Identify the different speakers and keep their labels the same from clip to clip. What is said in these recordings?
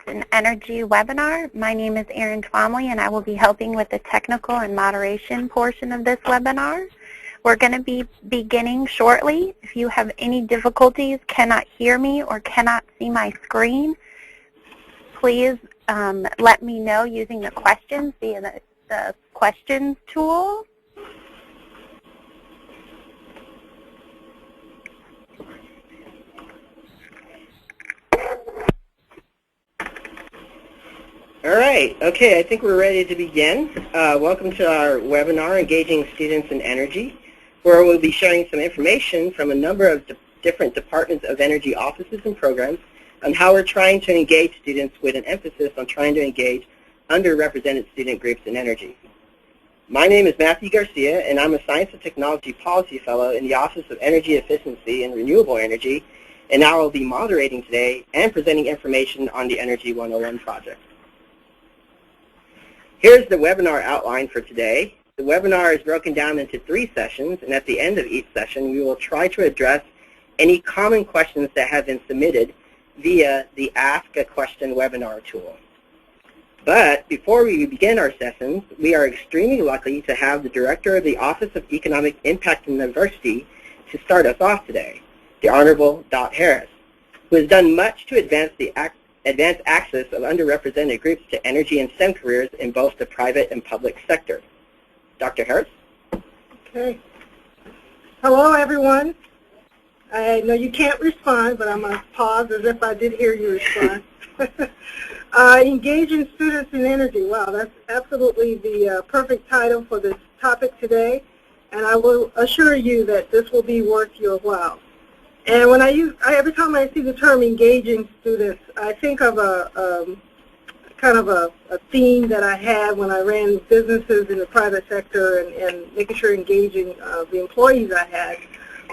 Speaker 1: an energy webinar. My name is Erin Twomley, and I will be helping with the technical and moderation portion of this webinar. We're going to be beginning shortly. If you have any difficulties, cannot hear me, or cannot see my screen, please let me know using the questions via the questions tool.
Speaker 2: All right. Okay, I think we're ready to begin. Welcome to our webinar, Engaging Students in Energy, where we'll be sharing some information from a number of different departments of energy offices and programs on how we're trying to engage students with an emphasis on trying to engage underrepresented student groups in energy. My name is Matthew Garcia, and I'm a Science and Technology Policy Fellow in the Office of Energy Efficiency and Renewable Energy, and I will be moderating today and presenting information on the Energy 101 project. Here's the webinar outline for today. The webinar is broken down into 3 sessions, and at the end of each session, we will try to address any common questions that have been submitted via the Ask a Question webinar tool. But before we begin our sessions, we are extremely lucky to have the Director of the Office of Economic Impact and Diversity to start us off today, the Honorable Dot Harris, who has done much to advance access of underrepresented groups to energy and STEM careers in both the private and public sector. Dr. Harris?
Speaker 3: Okay. Hello, everyone. I know you can't respond, but I'm going to pause as if I did hear you respond. Engaging students in energy. Wow, that's absolutely the perfect title for this topic today, and I will assure you that this will be worth your while. And when every time I see the term engaging students, I think of a kind of a theme that I had when I ran businesses in the private sector and making sure engaging the employees I had.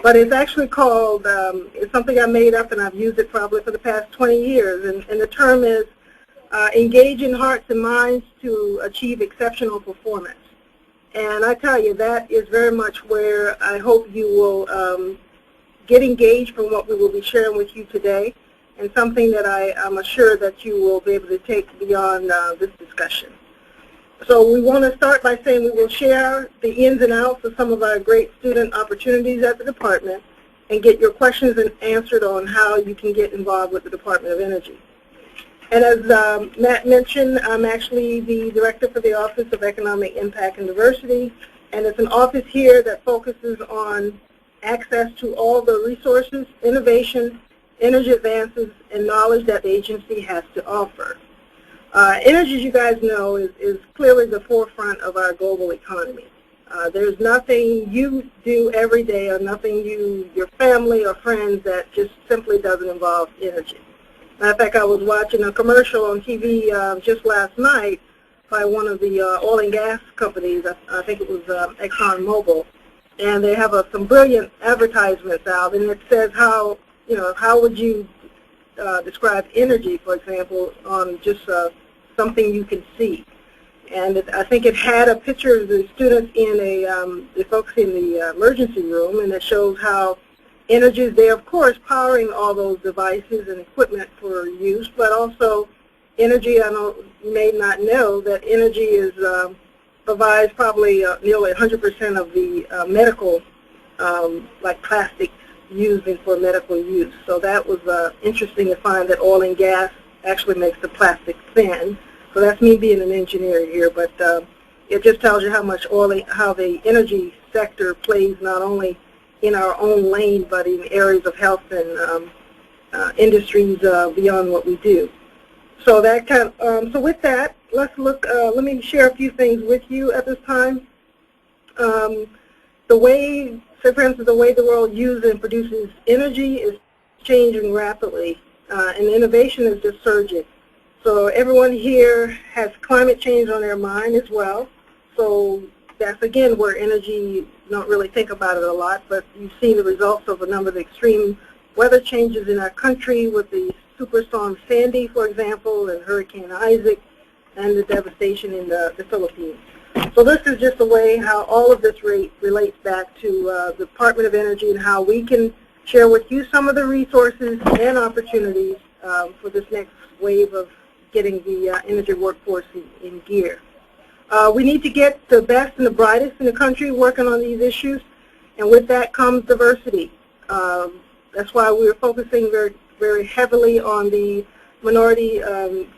Speaker 3: But it's actually called, it's something I made up, and I've used it probably for the past 20 years. And the term is engaging hearts and minds to achieve exceptional performance. And I tell you, that is very much where I hope you will get engaged from what we will be sharing with you today, and something that I'm assured that you will be able to take beyond this discussion. So we want to start by saying we will share the ins and outs of some of our great student opportunities at the department and get your questions answered on how you can get involved with the Department of Energy. And as Matt mentioned, I'm actually the Director for the Office of Economic Impact and Diversity, and it's an office here that focuses on access to all the resources, innovation, energy advances, and knowledge that the agency has to offer. Energy, as you guys know, is clearly the forefront of our global economy. There's nothing you do every day or nothing your family or friends that just simply doesn't involve energy. Matter of fact, I was watching a commercial on TV just last night by one of the oil and gas companies. I think it was ExxonMobil. And they have some brilliant advertisements out, and it says how would you describe energy, for example, on just something you can see. And I think it had a picture of the students the folks in the emergency room, and it shows how energy is there, of course, powering all those devices and equipment for use, but also energy, I know you may not know that energy is provides probably nearly 100% of the medical, like plastics used for medical use. So that was interesting to find that oil and gas actually makes the plastic thin. So that's me being an engineer here, but it just tells you how much how the energy sector plays not only in our own lane, but in areas of health and industries beyond what we do. So that so with that, let's look. Let me share a few things with you at this time. The way, say for instance, the way the world uses and produces energy is changing rapidly, and innovation is just surging. So everyone here has climate change on their mind as well. So that's again where energy, you don't really think about it a lot, but you've seen the results of a number of extreme weather changes in our country with the Superstorm Sandy, for example, and Hurricane Isaac, and the devastation in the Philippines. So this is just a way how all of this relates back to the Department of Energy and how we can share with you some of the resources and opportunities for this next wave of getting the energy workforce in gear. We need to get the best and the brightest in the country working on these issues, and with that comes diversity. That's why we're focusing very, very heavily on the minority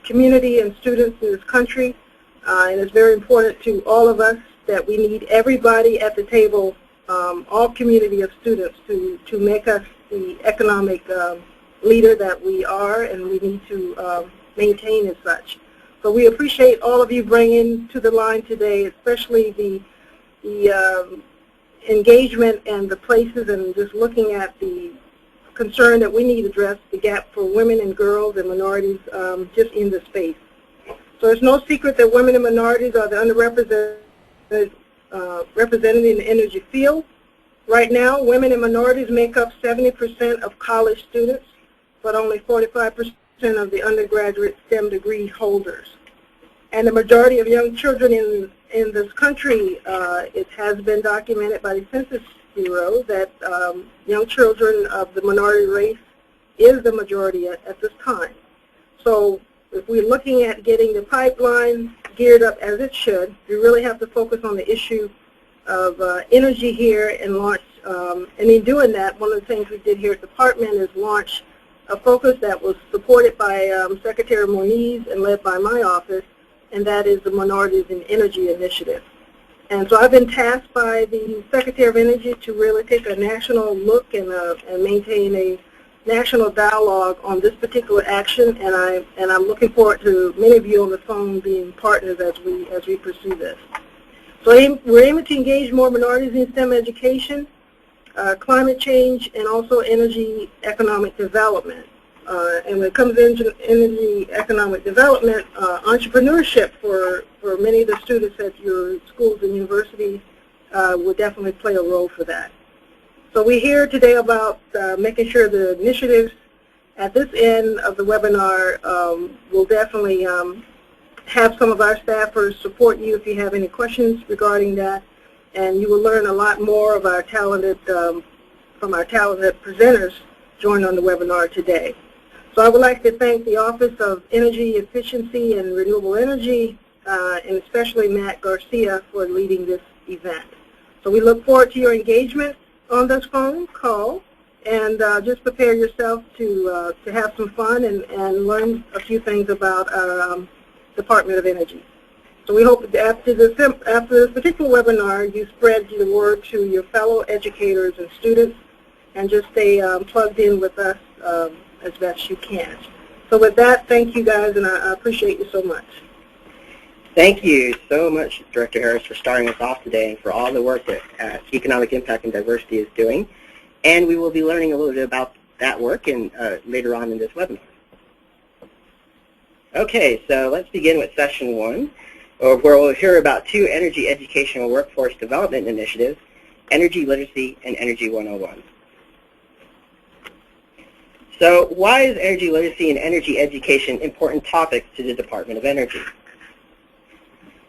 Speaker 3: community and students in this country, and it's very important to all of us that we need everybody at the table, all community of students, to make us the economic leader that we are, and we need to maintain as such. So we appreciate all of you bringing to the line today, especially the engagement and the places, and just looking at the concern that we need to address the gap for women and girls and minorities just in the space. So it's no secret that women and minorities are the underrepresented represented in the energy field. Right now, women and minorities make up 70% of college students, but only 45% of the undergraduate STEM degree holders. And the majority of young children in this country, it has been documented by the Census Bureau that young children of the minority race is the majority at this time. So if we're looking at getting the pipeline geared up as it should, we really have to focus on the issue of energy here and launch, and in doing that, one of the things we did here at the department is launch a focus that was supported by Secretary Moniz and led by my office, and that is the Minorities in Energy Initiative. And so I've been tasked by the Secretary of Energy to really take a national look and maintain a national dialogue on this particular action, and I'm looking forward to many of you on the phone being partners as we pursue this. So we're aiming to engage more minorities in STEM education, climate change, and also energy economic development. And when it comes to energy economic development, entrepreneurship for many of the students at your schools and universities will definitely play a role for that. So we're here today about making sure the initiatives at this end of the webinar will definitely have some of our staffers support you if you have any questions regarding that, and you will learn a lot more of our talented, from our talented presenters joined on the webinar today. So I would like to thank the Office of Energy Efficiency and Renewable Energy, and especially Matt Garcia for leading this event. So we look forward to your engagement on this phone call, and just prepare yourself to have some fun and learn a few things about our Department of Energy. So we hope that after this particular webinar, you spread the word to your fellow educators and students, and just stay plugged in with us as best you can. So with that, thank you guys, and I appreciate you so much.
Speaker 2: Thank you so much, Director Harris, for starting us off today and for all the work that Economic Impact and Diversity is doing. And we will be learning a little bit about that work later on in this webinar. Okay, so let's begin with session 1, where we'll hear about 2 energy educational workforce development initiatives, Energy Literacy and Energy 101. So why is energy literacy and energy education important topics to the Department of Energy?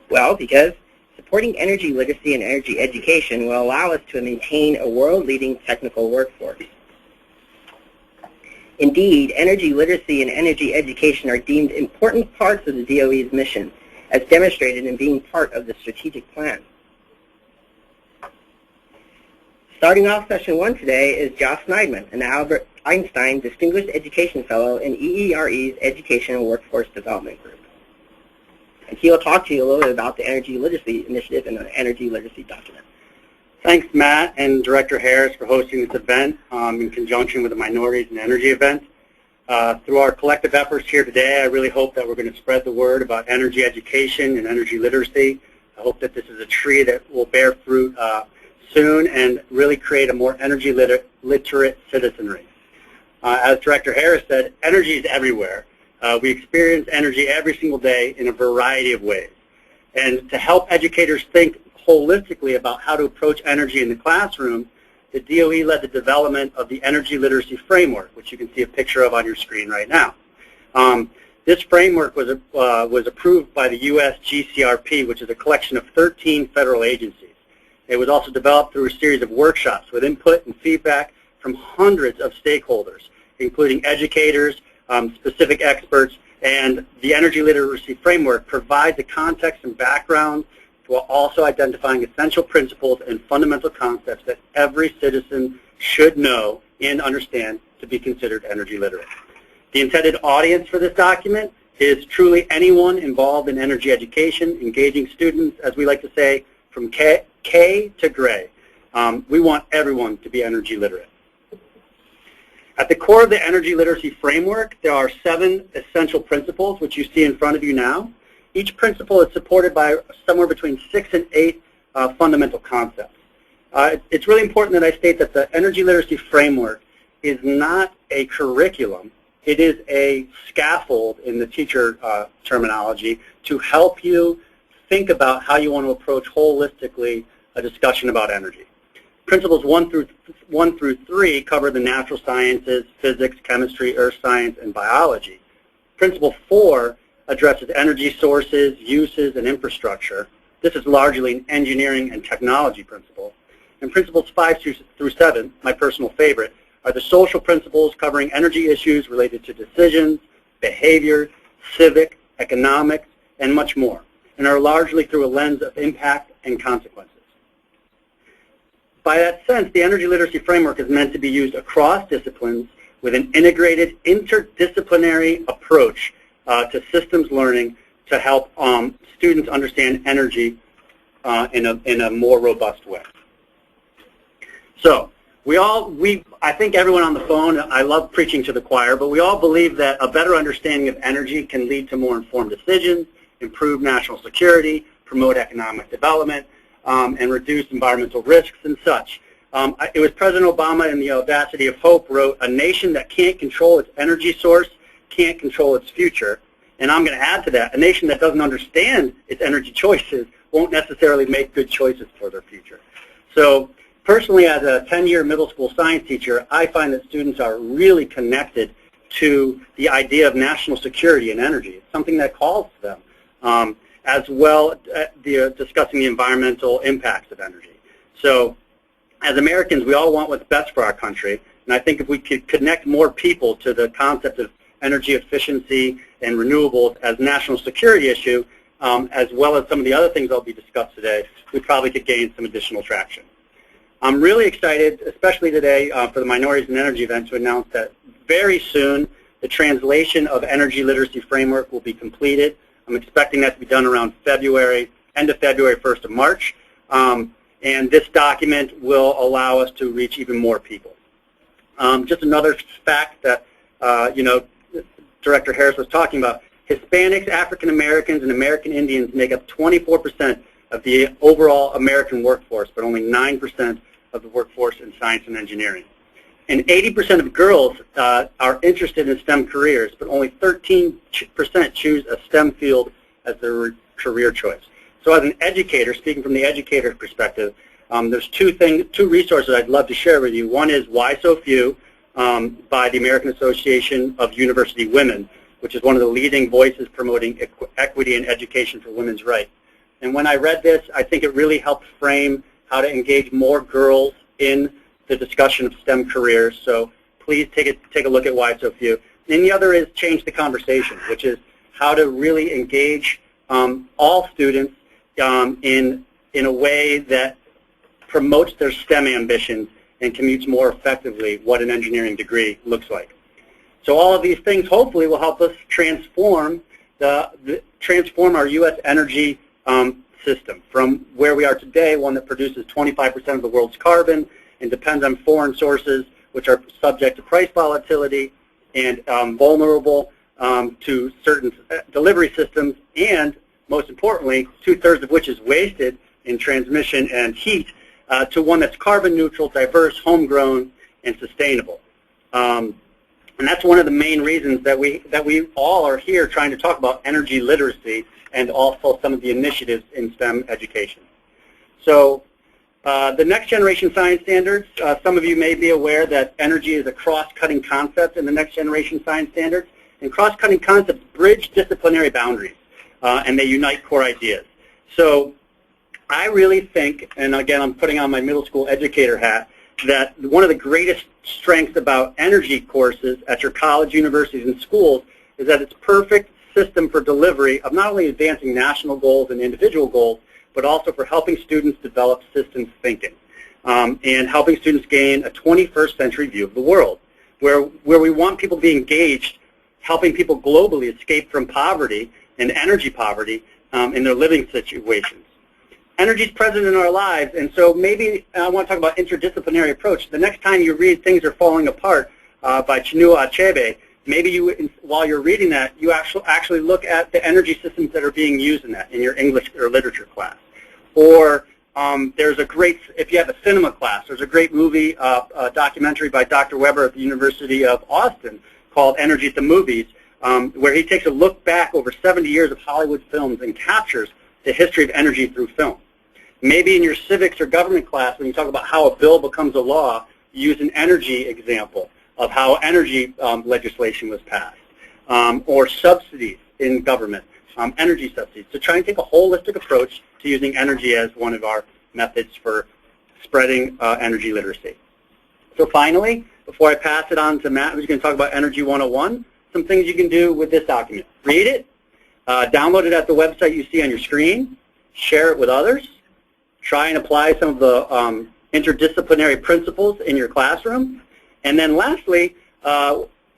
Speaker 2: Well, because supporting energy literacy and energy education will allow us to maintain a world-leading technical workforce. Indeed, energy literacy and energy education are deemed important parts of the DOE's mission, as demonstrated in being part of the strategic plan. Starting off session 1 today is Josh Neidman, an Albert Einstein Distinguished Education Fellow in EERE's Educational Workforce Development Group. And he will talk to you a little bit about the Energy Literacy Initiative and the Energy Literacy document.
Speaker 4: Thanks, Matt and Director Harris, for hosting this event in conjunction with the Minorities in Energy event. Through our collective efforts here today, I really hope that we're going to spread the word about energy education and energy literacy. I hope that this is a tree that will bear fruit soon and really create a more energy literate citizenry. As Director Harris said, energy is everywhere. We experience energy every single day in a variety of ways. And to help educators think holistically about how to approach energy in the classroom, the DOE led the development of the Energy Literacy Framework, which you can see a picture of on your screen right now. This framework was approved by the U.S. GCRP, which is a collection of 13 federal agencies. It was also developed through a series of workshops with input and feedback from hundreds of stakeholders, including educators, specific experts, And the energy literacy framework provides a context and background while also identifying essential principles and fundamental concepts that every citizen should know and understand to be considered energy literate. The intended audience for this document is truly anyone involved in energy education, engaging students, as we like to say, from K to gray. We want everyone to be energy literate. At the core of the energy literacy framework, there are 7 essential principles, which you see in front of you now. Each principle is supported by somewhere between 6 and 8 fundamental concepts. It's really important that I state that the energy literacy framework is not a curriculum. It is a scaffold in the teacher terminology to help you think about how you want to approach holistically a discussion about energy. Principles 1 through 3 cover the natural sciences, physics, chemistry, earth science, and biology. Principle 4 addresses energy sources, uses, and infrastructure. This is largely an engineering and technology principle. And principles 5 through 7, my personal favorite, are the social principles covering energy issues related to decisions, behavior, civic, economics, and much more, and are largely through a lens of impact and consequences. By that sense, the energy literacy framework is meant to be used across disciplines with an integrated, interdisciplinary approach to systems learning to help students understand energy in a more robust way. So, I think everyone on the phone, I love preaching to the choir, but we all believe that a better understanding of energy can lead to more informed decisions, improve national security, promote economic development, and reduce environmental risks and such. It was President Obama in the Audacity of Hope wrote, "A nation that can't control its energy source can't control its future." And I'm going to add to that, a nation that doesn't understand its energy choices won't necessarily make good choices for their future. So personally, as a 10-year middle school science teacher, I find that students are really connected to the idea of national security and energy. It's something that calls to them, as well discussing the environmental impacts of energy. So as Americans, we all want what's best for our country, and I think if we could connect more people to the concept of energy efficiency and renewables as a national security issue, as well as some of the other things I'll be discussed today, we probably could gain some additional traction. I'm really excited, especially today, for the Minorities in Energy event to announce that very soon the translation of Energy Literacy Framework will be completed. I'm expecting that to be done around February, end of February, 1st of March. And this document will allow us to reach even more people. Just another fact that, Director Harris was talking about, Hispanics, African Americans, and American Indians make up 24% of the overall American workforce, but only 9% of the workforce in science and engineering. And 80% of girls are interested in STEM careers, but only 13% choose a STEM field as their career choice. So as an educator, speaking from the educator perspective, there's two resources I'd love to share with you. One is Why So Few by the American Association of University Women, which is one of the leading voices promoting equity and education for women's rights. And when I read this, I think it really helped frame how to engage more girls in the discussion of STEM careers. So please take a look at Why So Few. And the other is Change the Conversation, which is how to really engage all students in a way that promotes their STEM ambitions and commutes more effectively what an engineering degree looks like. So all of these things hopefully will help us transform our U.S. energy system from where we are today, one that produces 25% of the world's carbon and depends on foreign sources which are subject to price volatility and vulnerable to certain delivery systems, and most importantly, 2/3 of which is wasted in transmission and heat, to one that's carbon neutral, diverse, homegrown, and sustainable. And that's one of the main reasons that we all are here trying to talk about energy literacy and also some of the initiatives in STEM education. So the next generation science standards, some of you may be aware that energy is a cross-cutting concept in the next generation science standards, and cross-cutting concepts bridge disciplinary boundaries and they unite core ideas. So I really think, and again I'm putting on my middle school educator hat, that one of the greatest strengths about energy courses at your college, universities, and schools is that it's a perfect system for delivery of not only advancing national goals and individual goals, but also for helping students develop systems thinking and helping students gain a 21st century view of the world, where we want people to be engaged, helping people globally escape from poverty and energy poverty in their living situations. Energy is present in our lives, and so maybe I want to talk about interdisciplinary approach. The next time you read Things Are Falling Apart by Chinua Achebe, maybe you, while you're reading that, you actually look at the energy systems that are being used in that in your English or literature class. Or there's a great, if you have a cinema class, there's a great movie, a documentary by Dr. Weber at the University of Austin called Energy at the Movies, where he takes a look back over 70 years of Hollywood films and captures the history of energy through film. Maybe in your civics or government class, when you talk about how a bill becomes a law, you use an energy example of how energy legislation was passed, or subsidies in government, energy subsidies, to try and take a holistic approach to using energy as one of our methods for spreading energy literacy. So finally, before I pass it on to Matt, who's going to talk about Energy 101, some things you can do with this document. Read it, download it at the website you see on your screen, share it with others, try and apply some of the interdisciplinary principles in your classroom, and then lastly,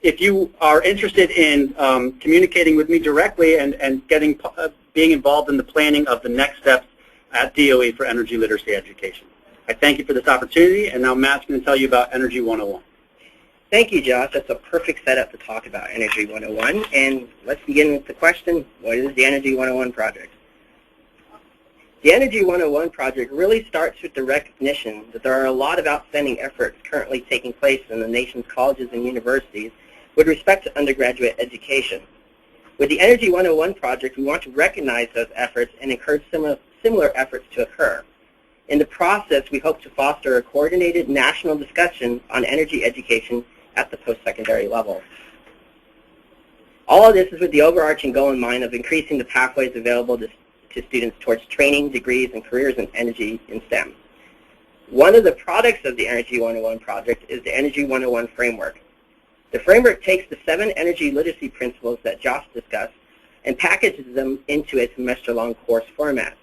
Speaker 4: if you are interested in communicating with me directly and being involved in the planning of the next steps at DOE for energy literacy education. I thank you for this opportunity, and now Matt's going to tell you about Energy 101.
Speaker 2: Thank you, Josh. That's a perfect setup to talk about Energy 101. And let's begin with the question, what is the Energy 101 project? The Energy 101 project really starts with the recognition that there are a lot of outstanding efforts currently taking place in the nation's colleges and universities with respect to undergraduate education. With the Energy 101 project, we want to recognize those efforts and encourage similar efforts to occur. In the process, we hope to foster a coordinated national discussion on energy education at the post-secondary level. All of this is with the overarching goal in mind of increasing the pathways available to students towards training, degrees, and careers in energy and STEM. One of the products of the Energy 101 project is the Energy 101 framework. The framework takes the 7 energy literacy principles that Josh discussed and packages them into a semester-long course format.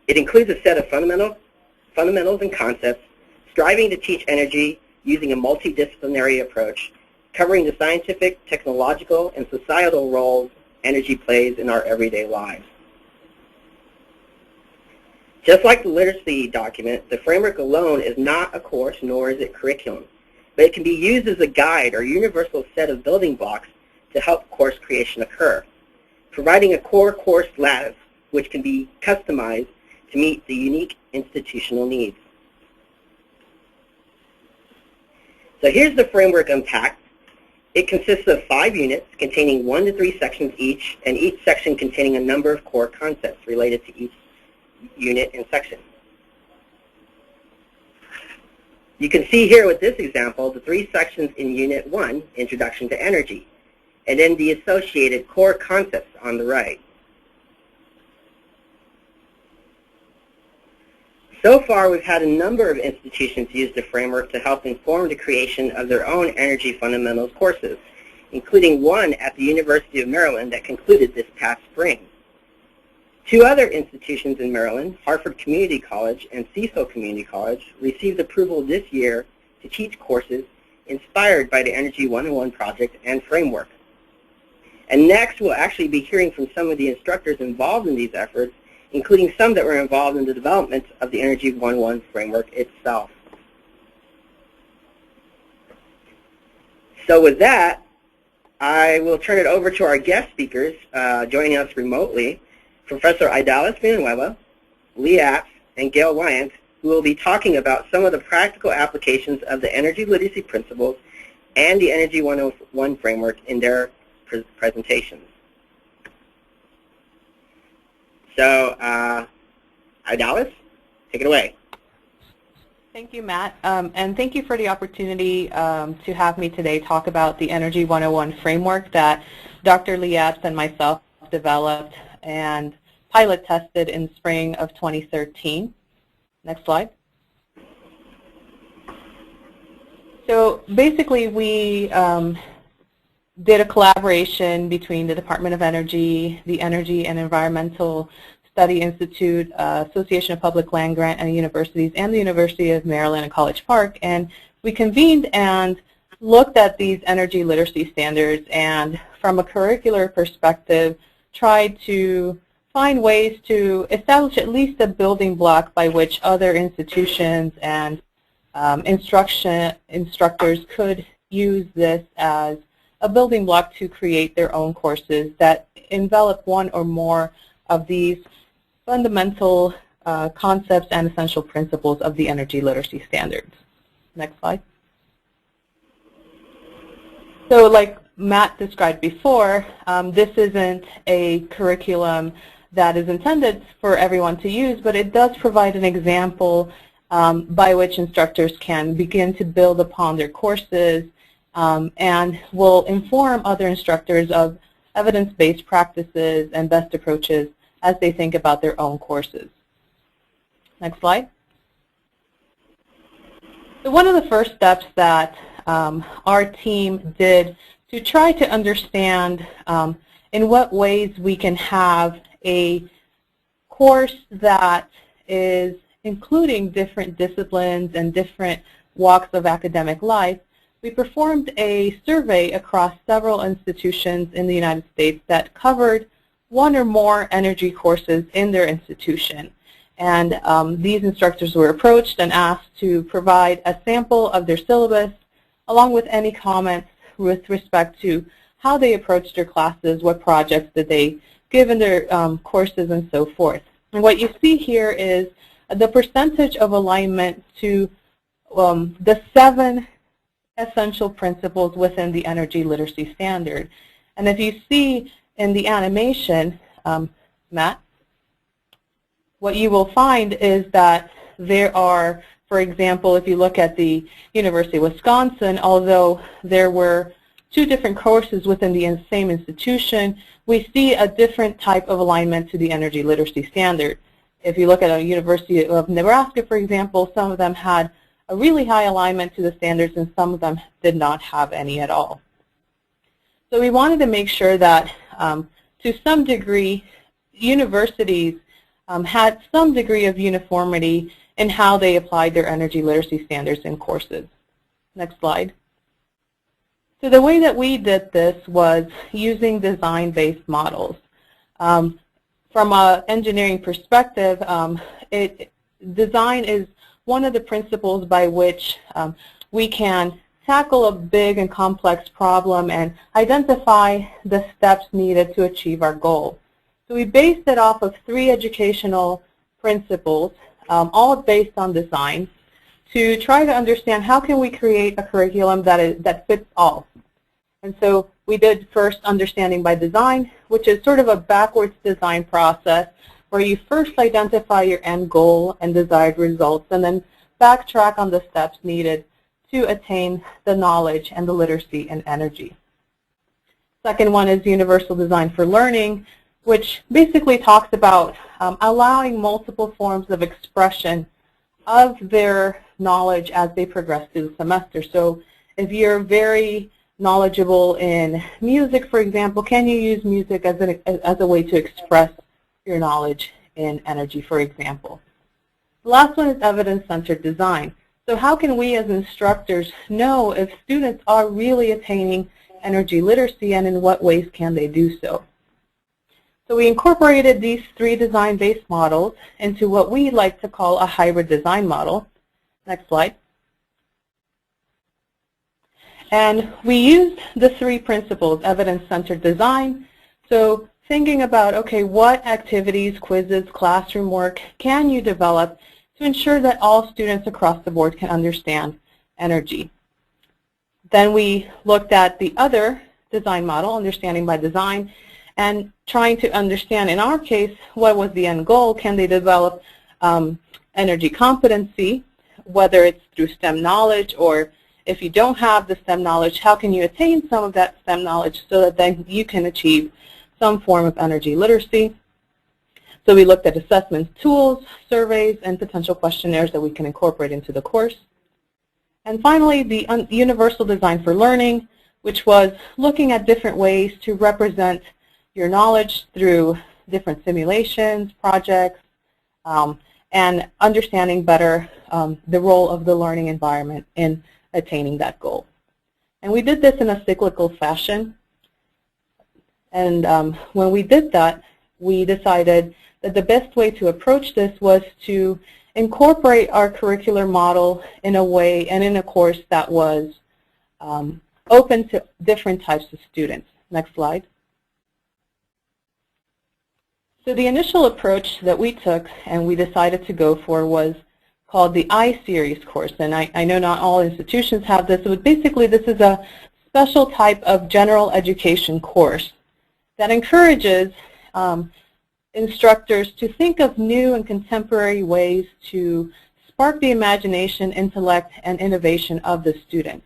Speaker 2: It includes a set of fundamentals and concepts, striving to teach energy using a multidisciplinary approach, covering the scientific, technological, and societal roles energy plays in our everyday lives. Just like the literacy document, the framework alone is not a course, nor is it curriculum, but it can be used as a guide or universal set of building blocks to help course creation occur, providing a core course lattice which can be customized to meet the unique institutional needs. So here's the framework unpacked. It consists of 5 units containing 1 to 3 sections each, and each section containing a number of core concepts related to each unit and section. You can see here with this example the 3 sections in Unit 1, Introduction to Energy, and then the associated core concepts on the right. So far, we've had a number of institutions use the framework to help inform the creation of their own energy fundamentals courses, including one at the University of Maryland that concluded this past spring. 2 other institutions in Maryland, Hartford Community College and Cecil Community College, received approval this year to teach courses inspired by the Energy 101 project and framework. And next, we'll actually be hearing from some of the instructors involved in these efforts, including some that were involved in the development of the Energy 101 framework itself. So with that, I will turn it over to our guest speakers joining us remotely, Professor Idalis Villanueva, Lee Apps, and Gail Wyant, who will be talking about some of the practical applications of the energy literacy principles and the Energy 101 framework in their presentations. So, Idalis, take it away.
Speaker 5: Thank you, Matt, and thank you for the opportunity to have me today talk about the Energy 101 framework that Dr. Lee Apps and myself developed and pilot tested in spring of 2013. Next slide. So basically we did a collaboration between the Department of Energy, the Energy and Environmental Study Institute, Association of Public Land Grant and Universities, and the University of Maryland and College Park. And we convened and looked at these energy literacy standards, and from a curricular perspective, tried to find ways to establish at least a building block by which other institutions and instructors could use this as a building block to create their own courses that envelop one or more of these fundamental concepts and essential principles of the energy literacy standards. Next slide. So like Matt described before, this isn't a curriculum that is intended for everyone to use, but it does provide an example by which instructors can begin to build upon their courses and will inform other instructors of evidence-based practices and best approaches as they think about their own courses. Next slide. So one of the first steps that our team did to try to understand in what ways we can have a course that is including different disciplines and different walks of academic life, we performed a survey across several institutions in the United States that covered one or more energy courses in their institution. And these instructors were approached and asked to provide a sample of their syllabus along with any comments with respect to how they approached their classes, what projects did they give in their courses, and so forth. And what you see here is the percentage of alignment to the 7 essential principles within the energy literacy standard. And if you see in the animation, Matt, what you will find is that there are, for example, if you look at the University of Wisconsin, although there were 2 different courses within the same institution, we see a different type of alignment to the energy literacy standard. If you look at a University of Nebraska, for example, some of them had a really high alignment to the standards and some of them did not have any at all. So we wanted to make sure that to some degree universities had some degree of uniformity in how they applied their energy literacy standards in courses. Next slide. So the way that we did this was using design-based models. From an engineering perspective, design is one of the principles by which we can tackle a big and complex problem and identify the steps needed to achieve our goal. So we based it off of 3 educational principles, all based on design, to try to understand how can we create a curriculum that fits all. And so we did first understanding by design, which is sort of a backwards design process where you first identify your end goal and desired results and then backtrack on the steps needed to attain the knowledge and the literacy and energy. Second one is universal design for learning, which basically talks about allowing multiple forms of expression of their knowledge as they progress through the semester. So if you're very knowledgeable in music, for example, can you use music as a way to express your knowledge in energy, for example? The last one is evidence-centered design. So how can we as instructors know if students are really attaining energy literacy and in what ways can they do so? So we incorporated these 3 design-based models into what we like to call a hybrid design model. Next slide. And we used the 3 principles, evidence-centered design. So thinking about, okay, what activities, quizzes, classroom work can you develop to ensure that all students across the board can understand energy? Then we looked at the other design model, understanding by design, and trying to understand, in our case, what was the end goal? Can they develop energy competency, whether it's through STEM knowledge, or if you don't have the STEM knowledge, how can you attain some of that STEM knowledge so that then you can achieve some form of energy literacy? So we looked at assessment tools, surveys, and potential questionnaires that we can incorporate into the course. And finally, the universal design for learning, which was looking at different ways to represent your knowledge through different simulations, projects, and understanding better the role of the learning environment in attaining that goal. And we did this in a cyclical fashion. And when we did that, we decided that the best way to approach this was to incorporate our curricular model in a way and in a course that was open to different types of students. Next slide. So the initial approach that we took and we decided to go for was called the I-Series course. And I know not all institutions have this, but basically this is a special type of general education course that encourages instructors to think of new and contemporary ways to spark the imagination, intellect, and innovation of the students.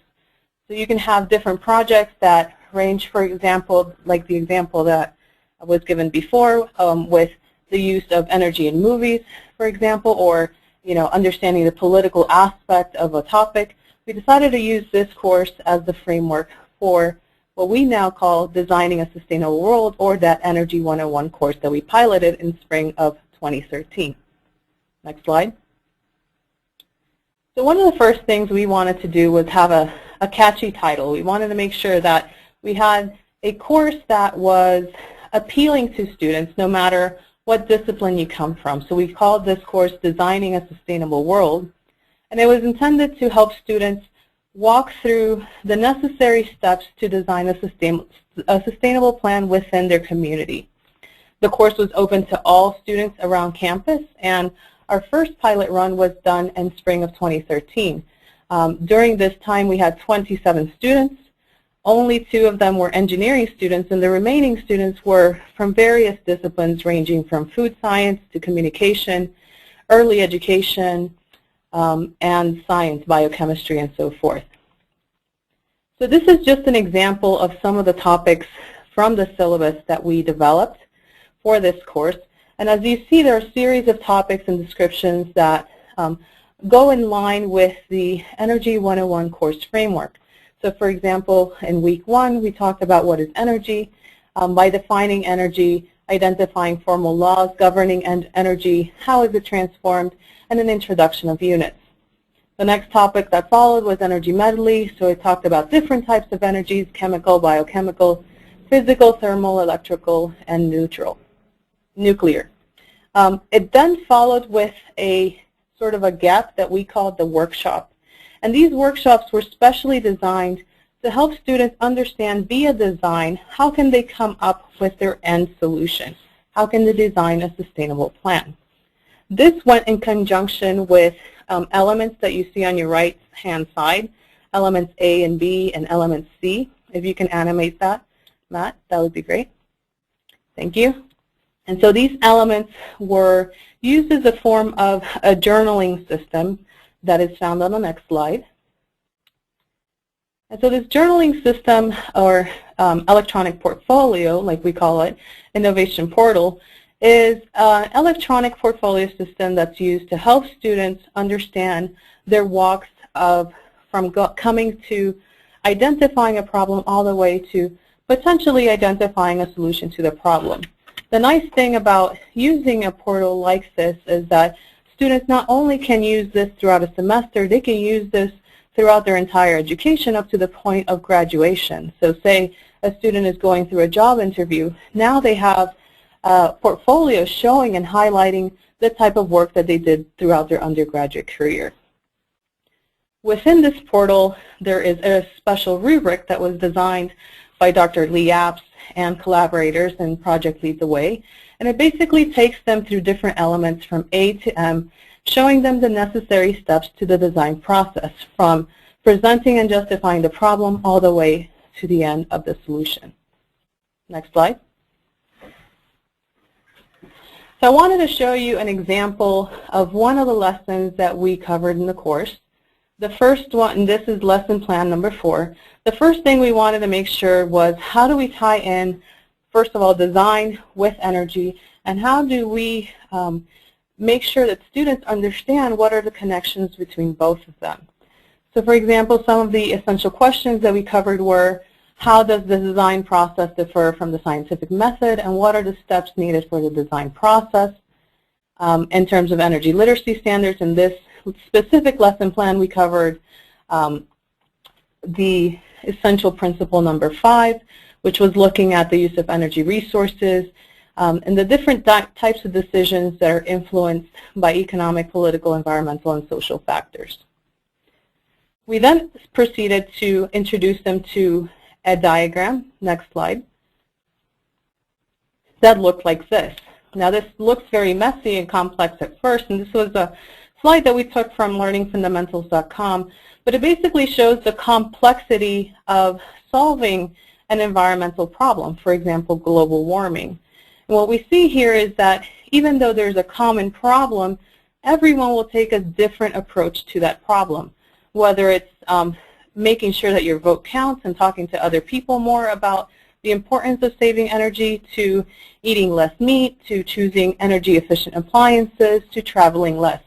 Speaker 5: So you can have different projects that range, for example, like the example that was given before with the use of energy in movies, for example, or understanding the political aspect of a topic. We decided to use this course as the framework for what we now call Designing a Sustainable World, or that Energy 101 course that we piloted in spring of 2013. Next slide. So one of the first things we wanted to do was have a catchy title. We wanted to make sure that we had a course that was appealing to students no matter what discipline you come from. So we called this course Designing a Sustainable World, and it was intended to help students walk through the necessary steps to design a sustainable plan within their community. The course was open to all students around campus, and our first pilot run was done in spring of 2013. During this time, we had 27 students. Only 2 of them were engineering students, and the remaining students were from various disciplines ranging from food science to communication, early education, and science, biochemistry, and so forth. So this is just an example of some of the topics from the syllabus that we developed for this course. And as you see, there are a series of topics and descriptions that go in line with the Energy 101 course framework. So for example, in week 1, we talked about what is energy, by defining energy, identifying formal laws governing energy, how is it transformed, and an introduction of units. The next topic that followed was energy medley, so it talked about different types of energies, chemical, biochemical, physical, thermal, electrical, and nuclear. It then followed with a sort of a gap that we called the workshop. And these workshops were specially designed to help students understand via design how can they come up with their end solution. How can they design a sustainable plan? This went in conjunction with elements that you see on your right-hand side, elements A and B and element C. If you can animate that, Matt, that would be great. Thank you. And so these elements were used as a form of a journaling system that is found on the next slide. And so this journaling system, or electronic portfolio, like we call it, innovation portal, is an electronic portfolio system that's used to help students understand their walks from coming to identifying a problem all the way to potentially identifying a solution to the problem. The nice thing about using a portal like this is that students not only can use this throughout a semester, they can use this throughout their entire education up to the point of graduation. So say a student is going through a job interview, now they have a portfolio showing and highlighting the type of work that they did throughout their undergraduate career. Within this portal, there is a special rubric that was designed by Dr. Lee Apps and collaborators and Project Lead the Way. And it basically takes them through different elements from A to M, showing them the necessary steps to the design process, from presenting and justifying the problem all the way to the end of the solution. Next slide. So I wanted to show you an example of one of the lessons that we covered in the course. The first one, and this is lesson plan number 4, the first thing we wanted to make sure was how do we tie in, first of all, design with energy, and how do we make sure that students understand what are the connections between both of them. So for example, some of the essential questions that we covered were, How does the design process differ from the scientific method, and what are the steps needed for the design process? In terms of energy literacy standards, in this specific lesson plan, we covered the essential principle number 5, which was looking at the use of energy resources and the different types of decisions that are influenced by economic, political, environmental, and social factors. We then proceeded to introduce them to a diagram, next slide, that looked like this. Now this looks very messy and complex at first, and this was a slide that we took from learningfundamentals.com, but it basically shows the complexity of solving an environmental problem, for example, global warming. And what we see here is that even though there's a common problem, everyone will take a different approach to that problem, whether it's making sure that your vote counts and talking to other people more about the importance of saving energy, to eating less meat, to choosing energy efficient appliances, to traveling less.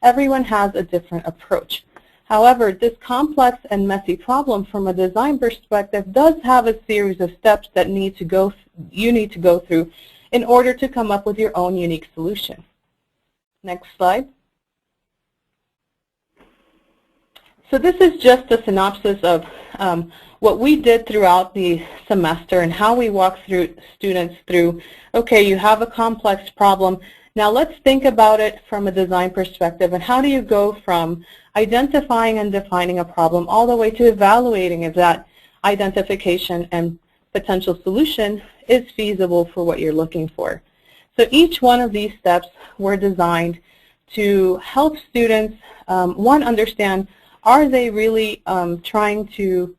Speaker 5: Everyone has a different approach. However, this complex and messy problem from a design perspective does have a series of steps that you need to go through in order to come up with your own unique solution. Next slide. So this is just a synopsis of what we did throughout the semester and how we walk through students through, okay, you have a complex problem. Now let's think about it from a design perspective, and how do you go from identifying and defining a problem all the way to evaluating if that identification and potential solution is feasible for what you're looking for. So each one of these steps were designed to help students, one, understand, are they really trying to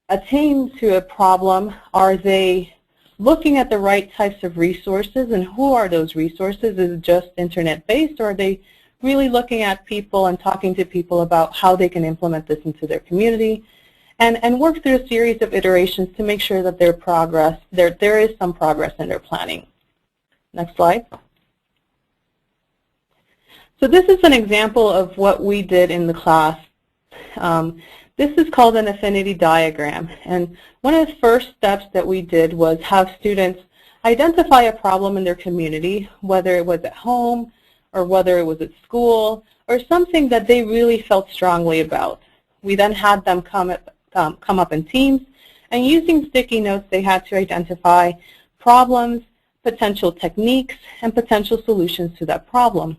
Speaker 5: attain to a problem? Are they looking at the right types of resources, and who are those resources? Is it just internet-based, or are they really looking at people and talking to people about how they can implement this into their community? And work through a series of iterations to make sure that there is some progress in their planning. Next slide. So this is an example of what we did in the class. This is called an affinity diagram, and one of the first steps that we did was have students identify a problem in their community, whether it was at home or whether it was at school, or something that they really felt strongly about. We then had them come up in teams, and using sticky notes they had to identify problems, potential techniques, and potential solutions to that problem.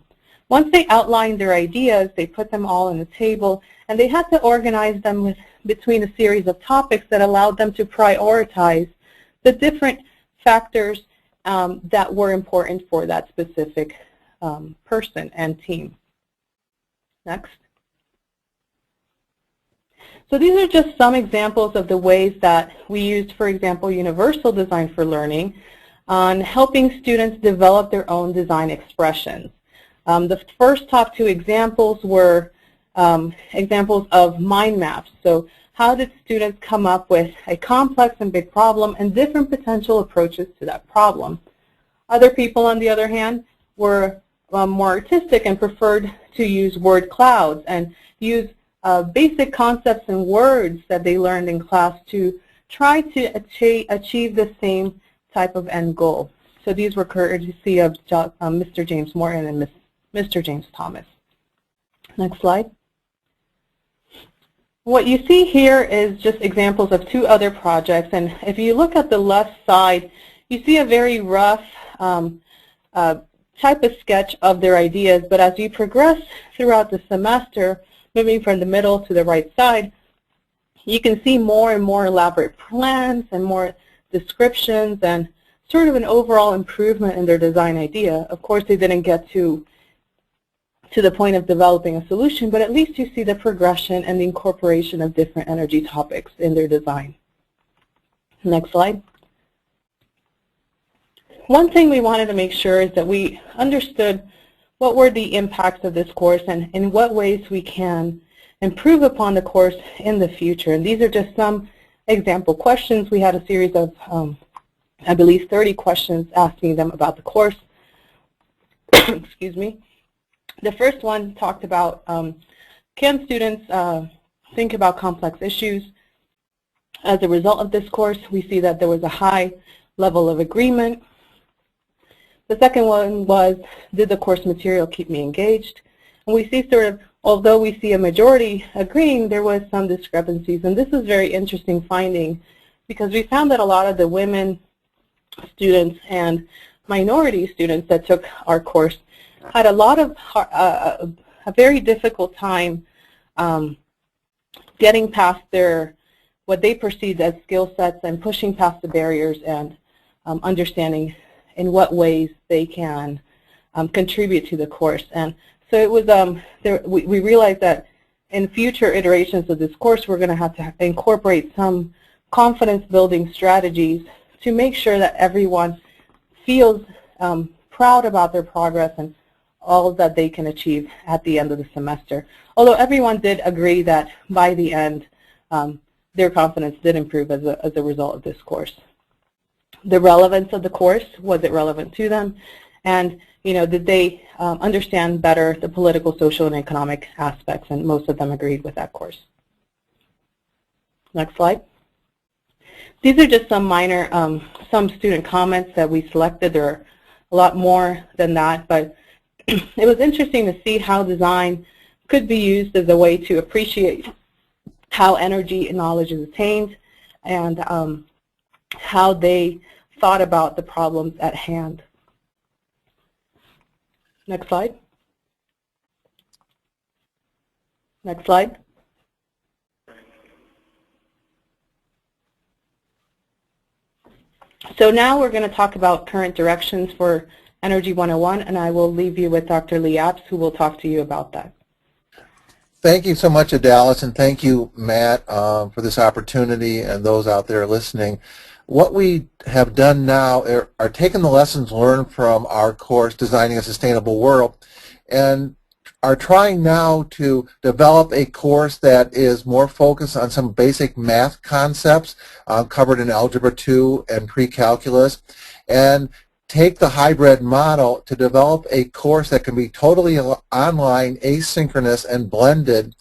Speaker 5: Once they outlined their ideas, they put them all on the table, and they had to organize them between a series of topics that allowed them to prioritize the different factors that were important for that specific person and team. Next. So these are just some examples of the ways that we used, for example, universal design for learning on helping students develop their own design expressions. The first top two examples were examples of mind maps. So how did students come up with a complex and big problem and different potential approaches to that problem? Other people, on the other hand, were more artistic and preferred to use word clouds and use basic concepts and words that they learned in class to try to achieve the same type of end goal. So these were courtesy of Mr. James Morton and Mr. James Thomas. Next slide. What you see here is just examples of two other projects, and if you look at the left side, you see a very rough type of sketch of their ideas, but as you progress throughout the semester, moving from the middle to the right side, you can see more and more elaborate plans and more descriptions and sort of an overall improvement in their design idea. Of course, they didn't get to the point of developing a solution, but at least you see the progression and the incorporation of different energy topics in their design. Next slide. One thing we wanted to make sure is that we understood what were the impacts of this course and in what ways we can improve upon the course in the future. And these are just some example questions. We had a series of, I believe, 30 questions asking them about the course. Excuse me. The first one talked about, can students think about complex issues? As a result of this course, we see that there was a high level of agreement. The second one was, did the course material keep me engaged? And we see sort of, although we see a majority agreeing, there was some discrepancies. And this is very interesting finding because we found that a lot of the women students and minority students that took our course had a lot of a very difficult time getting past what they perceived as skill sets and pushing past the barriers and understanding in what ways they can contribute to the course. And so it was, we realized that in future iterations of this course, we're going to have to incorporate some confidence-building strategies to make sure that everyone feels proud about their progress and all that they can achieve at the end of the semester. Although everyone did agree that by the end, their confidence did improve as a result of this course. The relevance of the course, was it relevant to them? And did they understand better the political, social, and economic aspects? And most of them agreed with that course. Next slide. These are just some minor, some student comments that we selected. There are a lot more than that, but it was interesting to see how design could be used as a way to appreciate how energy and knowledge is attained and how they thought about the problems at hand. Next slide. Next slide. So now we're going to talk about current directions for Energy 101, and I will leave you with Dr. Lee Apps, who will talk to you about that.
Speaker 6: Thank you so much, Adalis, and thank you, Matt, for this opportunity and those out there listening. What we have done now are taking the lessons learned from our course, Designing a Sustainable World, and are trying now to develop a course that is more focused on some basic math concepts covered in Algebra 2 and pre-calculus, and take the hybrid model to develop a course that can be totally online, asynchronous, and blended,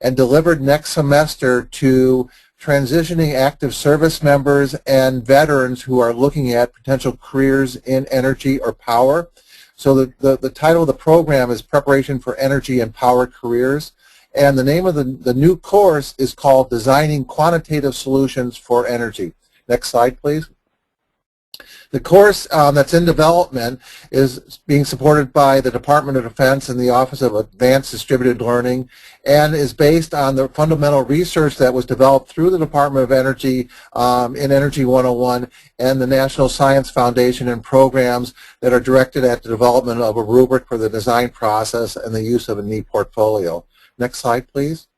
Speaker 6: and delivered next semester to transitioning active service members and veterans who are looking at potential careers in energy or power. So the title of the program is Preparation for Energy and Power Careers, and the name of the new course is called Designing Quantitative Solutions for Energy. Next slide, please. The course that's in development is being supported by the Department of Defense and the Office of Advanced Distributed Learning, and is based on the fundamental research that was developed through the Department of Energy in Energy 101 and the National Science Foundation, and programs that are directed at the development of a rubric for the design process and the use of a neat portfolio. Next slide, please.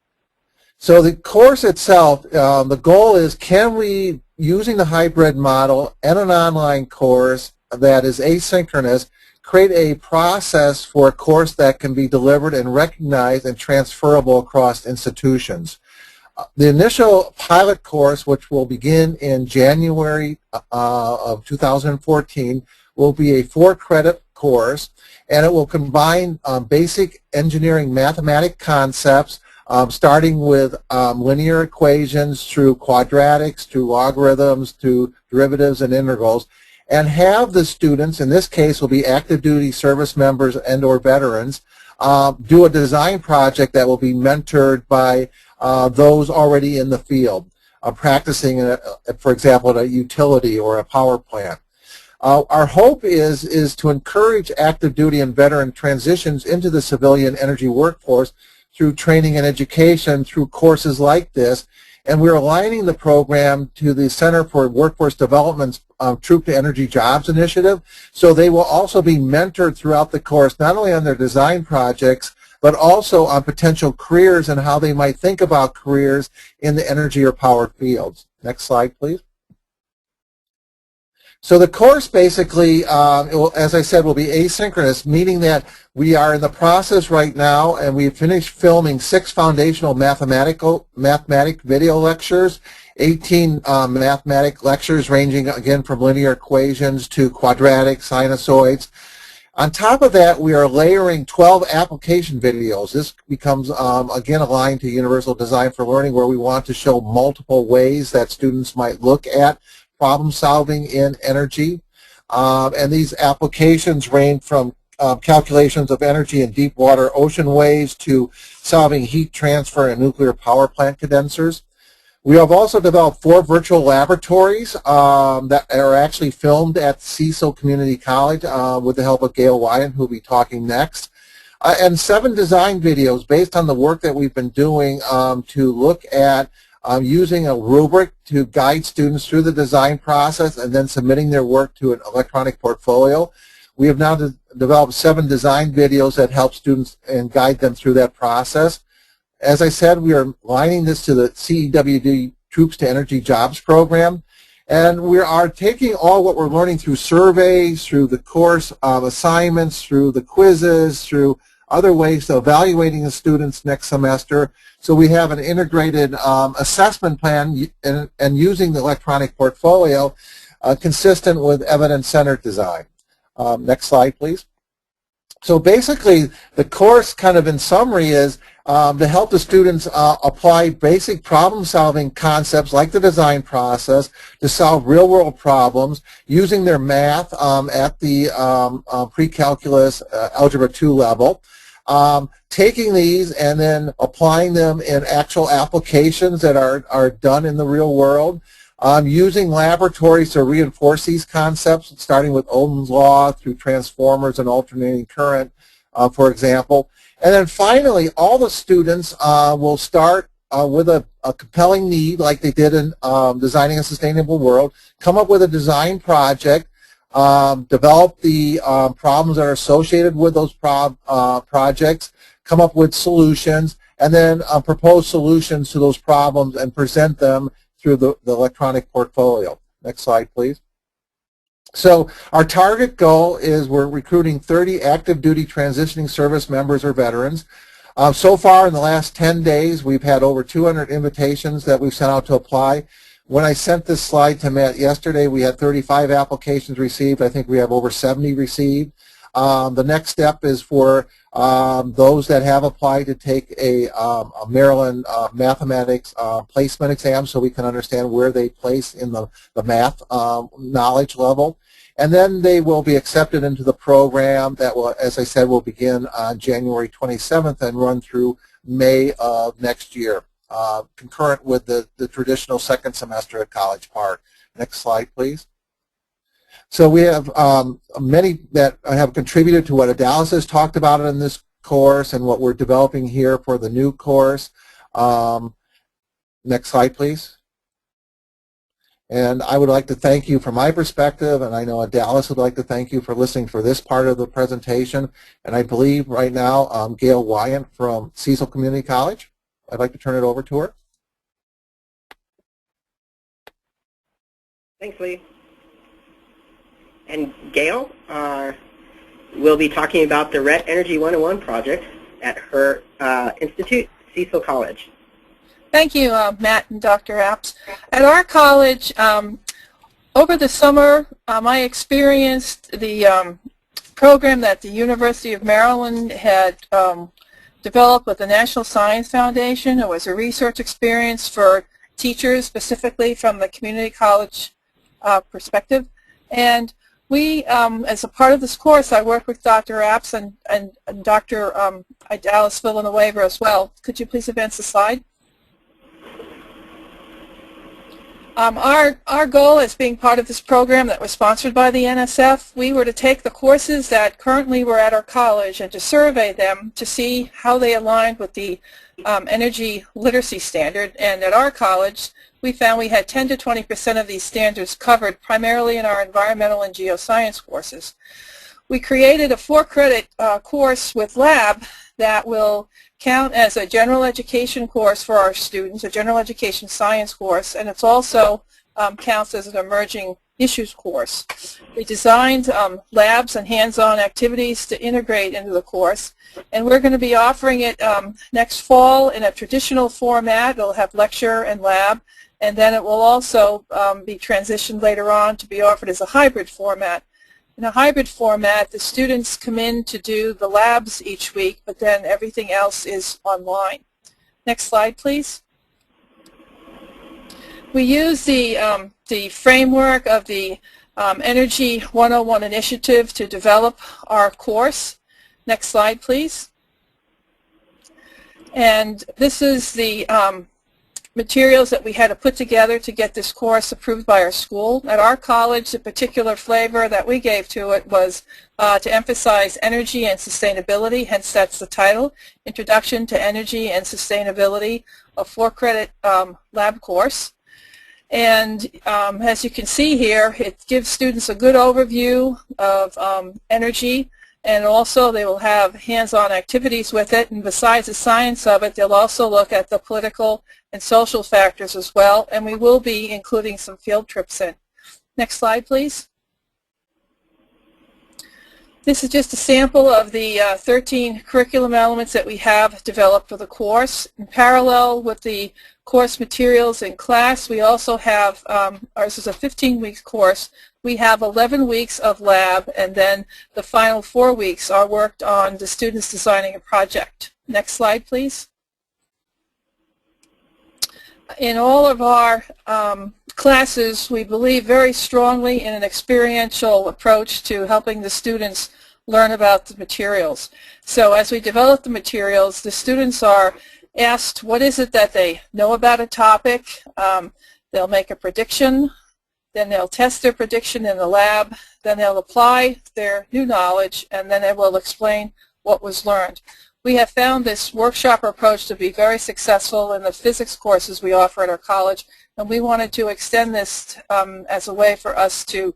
Speaker 6: So the course itself, the goal is, can we, using the hybrid model and an online course that is asynchronous, create a process for a course that can be delivered and recognized and transferable across institutions. The initial pilot course, which will begin in January of 2014, will be a 4-credit course, and it will combine basic engineering mathematic concepts, starting with linear equations through quadratics, through logarithms, to derivatives and integrals, and have the students, in this case will be active duty service members and or veterans, do a design project that will be mentored by those already in the field, practicing, for example, at a utility or a power plant. Our hope is to encourage active duty and veteran transitions into the civilian energy workforce through training and education, through courses like this, and we're aligning the program to the Center for Workforce Development's Troop to Energy Jobs initiative, so they will also be mentored throughout the course, not only on their design projects, but also on potential careers and how they might think about careers in the energy or power fields. Next slide, please. So the course basically, as I said, will be asynchronous, meaning that we are in the process right now, and we've finished filming 6 foundational mathematic video lectures, 18 mathematic lectures ranging, again, from linear equations to quadratic sinusoids. On top of that, we are layering 12 application videos. This becomes, again, aligned to Universal Design for Learning, where we want to show multiple ways that students might look at problem solving in energy. And these applications range from calculations of energy in deep water ocean waves to solving heat transfer and nuclear power plant condensers. We have also developed 4 virtual laboratories that are actually filmed at Cecil Community College with the help of Gail Wyatt, who will be talking next. And 7 design videos based on the work that we've been doing to look at using a rubric to guide students through the design process and then submitting their work to an electronic portfolio. We have now developed 7 design videos that help students and guide them through that process. As I said, we are aligning this to the CEWD Troops to Energy Jobs program, and we are taking all what we're learning through surveys, through the course assignments, through the quizzes, through other ways of evaluating the students next semester. So we have an integrated assessment plan and using the electronic portfolio consistent with evidence-centered design. Next slide, please. So basically, the course kind of in summary is to help the students apply basic problem-solving concepts like the design process to solve real-world problems using their math at the pre-calculus Algebra 2 level. Taking these and then applying them in actual applications that are done in the real world. Using laboratories to reinforce these concepts, starting with Ohm's law through transformers and alternating current, for example. And then finally, all the students will start with a compelling need, like they did in Designing a Sustainable World, come up with a design project, develop the problems that are associated with those projects, come up with solutions, and then propose solutions to those problems and present them through the electronic portfolio. Next slide, please. So our target goal is we're recruiting 30 active duty transitioning service members or veterans. So far in the last 10 days, we've had over 200 invitations that we've sent out to apply. When I sent this slide to Matt yesterday, we had 35 applications received. I think we have over 70 received. The next step is for those that have applied to take a Maryland mathematics placement exam so we can understand where they place in the math knowledge level. And then they will be accepted into the program that will, as I said, will begin on January 27th and run through May of next year, concurrent with the traditional second semester at College Park. Next slide, please. So we have many that have contributed to what Adalis has talked about in this course and what we're developing here for the new course. Next slide, please. And I would like to thank you from my perspective, and I know Adalis would like to thank you for listening for this part of the presentation. And I believe right now Gail Wyatt from Cecil Community College. I'd like to turn it over to her.
Speaker 2: Thanks, Lee. And Gail will be talking about the RET Energy 101 project at her institute, Cecil College.
Speaker 7: Thank you, Matt and Dr. Apps. At our college, over the summer, I experienced the program that the University of Maryland had developed with the National Science Foundation. It was a research experience for teachers, specifically from the community college perspective. And we, as a part of this course, I worked with Dr. Apps and Dr. Alice Villanueva as well. Could you please advance the slide? Our goal as being part of this program that was sponsored by the NSF, we were to take the courses that currently were at our college and to survey them to see how they aligned with the energy literacy standard. And at our college, we found we had 10 to 20% of these standards covered primarily in our environmental and geoscience courses. We created a 4-credit course with lab that will count as a general education course for our students, a general education science course, and it's also counts as an emerging issues course. We designed labs and hands-on activities to integrate into the course, and we're going to be offering it next fall in a traditional format. It'll have lecture and lab, and then it will also be transitioned later on to be offered as a hybrid format. In a hybrid format, the students come in to do the labs each week, but then everything else is online. Next slide, please. We use the framework of the Energy 101 initiative to develop our course. Next slide, please. And this is the materials that we had to put together to get this course approved by our school. At our college, the particular flavor that we gave to it was to emphasize energy and sustainability, hence that's the title, Introduction to Energy and Sustainability, a 4-credit lab course. And as you can see here, it gives students a good overview of energy, and also they will have hands-on activities with it. And besides the science of it, they'll also look at the political and social factors as well, and we will be including some field trips in. Next slide, please. This is just a sample of the 13 curriculum elements that we have developed for the course. In parallel with the course materials in class, we also have, ours is a 15-week course, we have 11 weeks of lab, and then the final 4 weeks are worked on the students designing a project. Next slide, please. In all of our classes, we believe very strongly in an experiential approach to helping the students learn about the materials. So as we develop the materials, the students are asked what is it that they know about a topic. They'll make a prediction, then they'll test their prediction in the lab, then they'll apply their new knowledge, and then they will explain what was learned. We have found this workshop approach to be very successful in the physics courses we offer at our college, and we wanted to extend this as a way for us to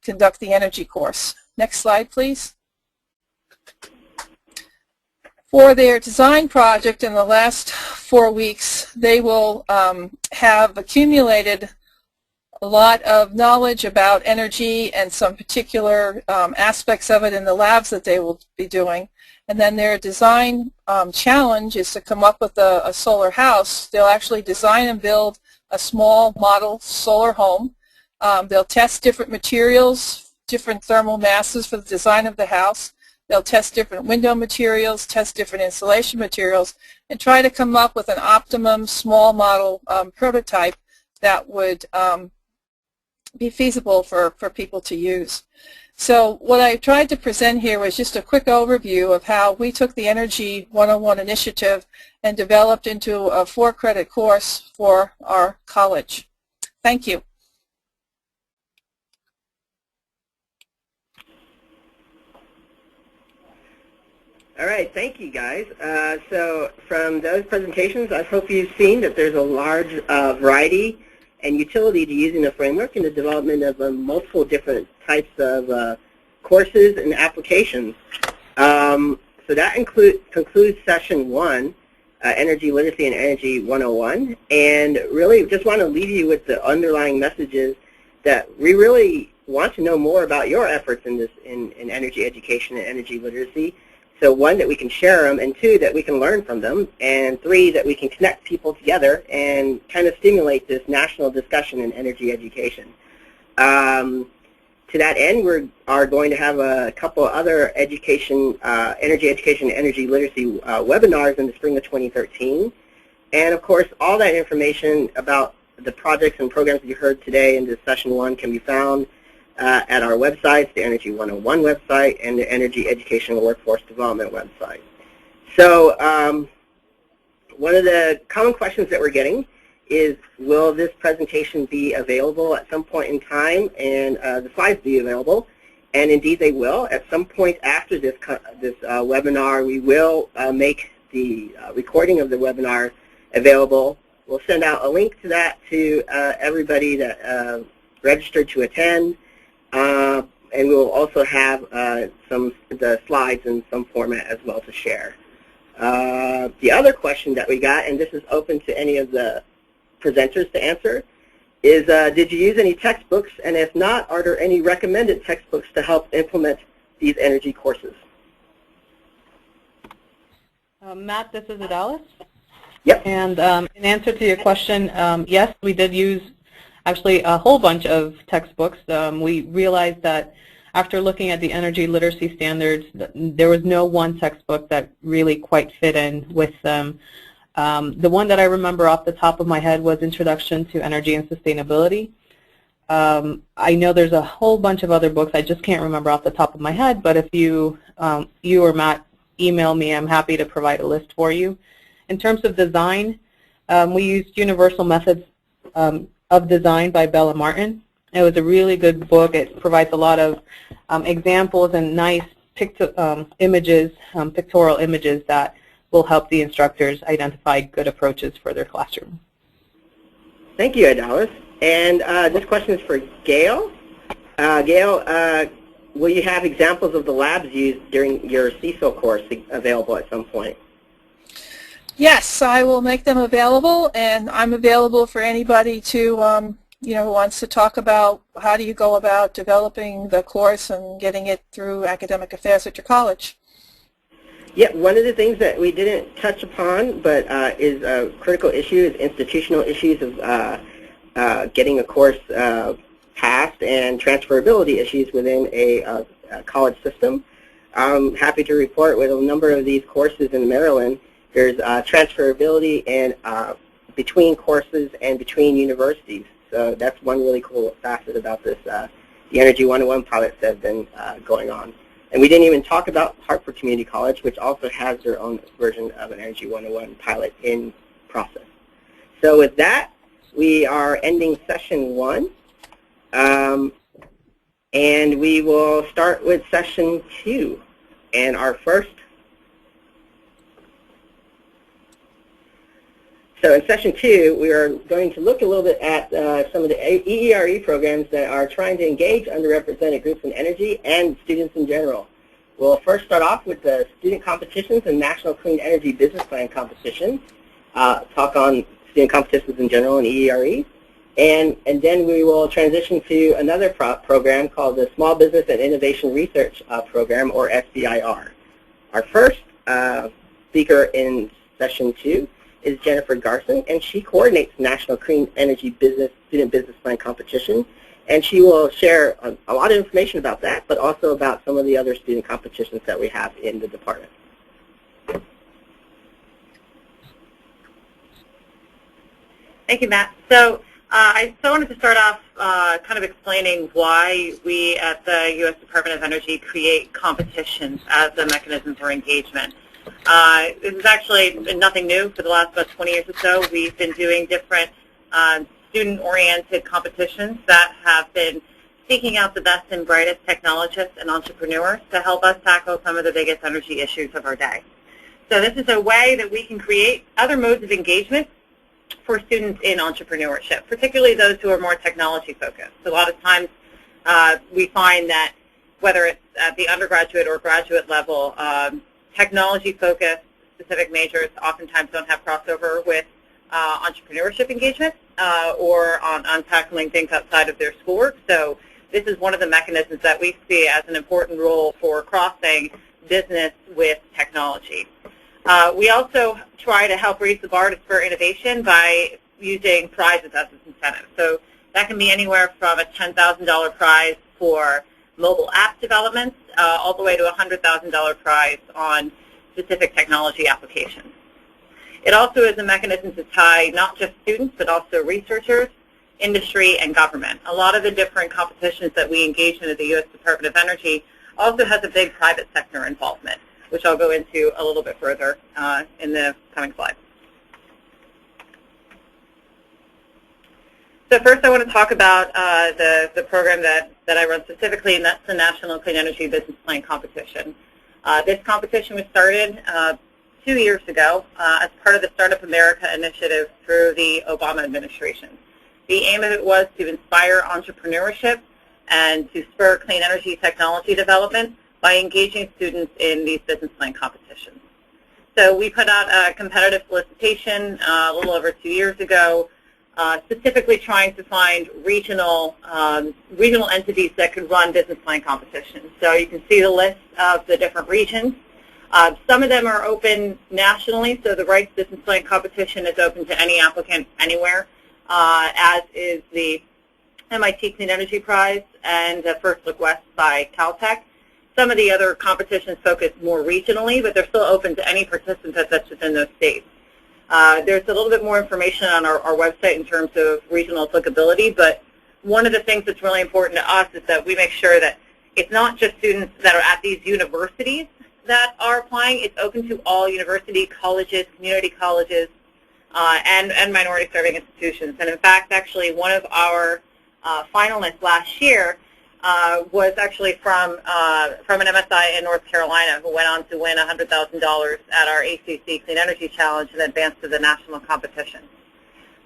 Speaker 7: conduct the energy course. Next slide, please. For their design project in the last 4 weeks, they will have accumulated a lot of knowledge about energy and some particular aspects of it in the labs that they will be doing. And then their design challenge is to come up with a solar house. They'll actually design and build a small model solar home. They'll test different materials, different thermal masses for the design of the house. They'll test different window materials, test different insulation materials, and try to come up with an optimum small model prototype that would be feasible for people to use. So what I tried to present here was just a quick overview of how we took the Energy 101 initiative and developed into a 4-credit course for our college. Thank you.
Speaker 2: All right, thank you guys. So from those presentations, I hope you've seen that there's a large variety and utility to using the framework in the development of multiple different types of courses and applications. So that concludes session 1, Energy Literacy and Energy 101. And really just want to leave you with the underlying messages that we really want to know more about your efforts in energy education and energy literacy. So 1, that we can share them, and 2, that we can learn from them, and 3, that we can connect people together and kind of stimulate this national discussion in energy education. To that end, we are going to have a couple other energy education and energy literacy webinars in the spring of 2013. And of course, all that information about the projects and programs that you heard today in this session 1 can be found at our websites, the Energy 101 website and the Energy Education and Workforce Development website. So one of the common questions that we're getting is, will this presentation be available at some point in time, and the slides be available? And indeed they will. At some point after this webinar, we will make the recording of the webinar available. We'll send out a link to that to everybody that registered to attend. And we will also have the slides in some format as well to share. The other question that we got, and this is open to any of the presenters to answer, is did you use any textbooks? And if not, are there any recommended textbooks to help implement these energy courses?
Speaker 5: Matt, this is Adalis.
Speaker 2: Yep.
Speaker 5: And in answer to your question, yes, we did use actually a whole bunch of textbooks. We realized that after looking at the energy literacy standards, there was no one textbook that really quite fit in with them. The one that I remember off the top of my head was Introduction to Energy and Sustainability. I know there's a whole bunch of other books. I just can't remember off the top of my head, but if you or Matt email me, I'm happy to provide a list for you. In terms of design, we used Universal Methods of Design by Bella Martin. It was a really good book. It provides a lot of examples and nice images, pictorial images that will help the instructors identify good approaches for their classroom.
Speaker 2: Thank you, Adalis. And this question is for Gail. Gail, will you have examples of the labs used during your CSIL course available at some point?
Speaker 7: Yes, I will make them available, and I'm available for anybody to, who wants to talk about how do you go about developing the course and getting it through academic affairs at your college.
Speaker 2: Yeah, one of the things that we didn't touch upon, but is a critical issue, is institutional issues of getting a course passed and transferability issues within a college system. I'm happy to report with a number of these courses in Maryland, there's transferability and between courses and between universities. So that's one really cool facet about this, the Energy 101 pilots that have been going on. And we didn't even talk about Hartford Community College, which also has their own version of an Energy 101 pilot in process. So with that, we are ending session 1. And we will start with session 2. And our first. So in session 2, we are going to look a little bit at some of the EERE programs that are trying to engage underrepresented groups in energy and students in general. We'll first start off with the student competitions and National Clean Energy Business Plan competition, talk on student competitions in general and EERE, and then we will transition to another program called the Small Business and Innovation Research Program, or SBIR. Our first speaker in session 2 is Jennifer Garson, and she coordinates National Clean Energy Student Business Plan competition, and she will share a lot of information about that, but also about some of the other student competitions that we have in the department.
Speaker 8: Thank you, Matt. So I wanted to start off kind of explaining why we at the U.S. Department of Energy create competitions as a mechanism for engagement. This is actually nothing new. For the last about 20 years or so, we've been doing different student-oriented competitions that have been seeking out the best and brightest technologists and entrepreneurs to help us tackle some of the biggest energy issues of our day. So this is a way that we can create other modes of engagement for students in entrepreneurship, particularly those who are more technology-focused. So a lot of times we find that whether it's at the undergraduate or graduate level, technology-focused specific majors oftentimes don't have crossover with entrepreneurship engagement or on tackling things outside of their schoolwork. So this is one of the mechanisms that we see as an important role for crossing business with technology. We also try to help raise the bar to spur innovation by using prizes as an incentive. So that can be anywhere from a $10,000 prize for mobile app development all the way to a $100,000 prize on specific technology applications. It also is a mechanism to tie not just students but also researchers, industry, and government. A lot of the different competitions that we engage in at the U.S. Department of Energy also has a big private sector involvement, which I'll go into a little bit further in the coming slides. So first I want to talk about the program that I run specifically, and that's the National Clean Energy Business Plan competition. This competition was started 2 years ago as part of the Startup America initiative through the Obama administration. The aim of it was to inspire entrepreneurship and to spur clean energy technology development by engaging students in these business plan competitions. So we put out a competitive solicitation a little over 2 years ago, specifically trying to find regional entities that could run business plan competitions. So you can see the list of the different regions. Some of them are open nationally, so the Rights Business Plan competition is open to any applicant anywhere, as is the MIT Clean Energy Prize, and First Look West by Caltech. Some of the other competitions focus more regionally, but they're still open to any participant that's within those states. There's a little bit more information on our website in terms of regional applicability, but one of the things that's really important to us is that we make sure that it's not just students that are at these universities that are applying. It's open to all university colleges, community colleges, and minority-serving institutions. And in fact, actually, one of our finalists last year was actually from an MSI in North Carolina who went on to win $100,000 at our ACC Clean Energy Challenge and advanced to the national competition.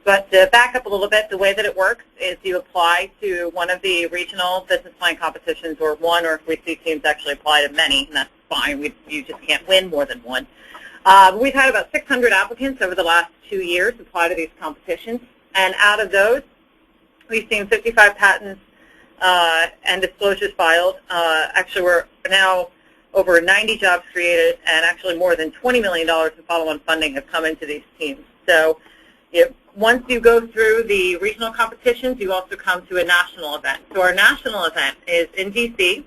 Speaker 8: But to back up a little bit, the way that it works is you apply to one of the regional business plan competitions, or one, or if we see teams actually apply to many, and that's fine. You just can't win more than one. We've had about 600 applicants over the last 2 years apply to these competitions, and out of those, we've seen 55 patents and disclosures filed. Actually, we're now over 90 jobs created, and actually more than $20 million in follow-on funding have come into these teams. So once you go through the regional competitions, you also come to a national event. So our national event is in D.C.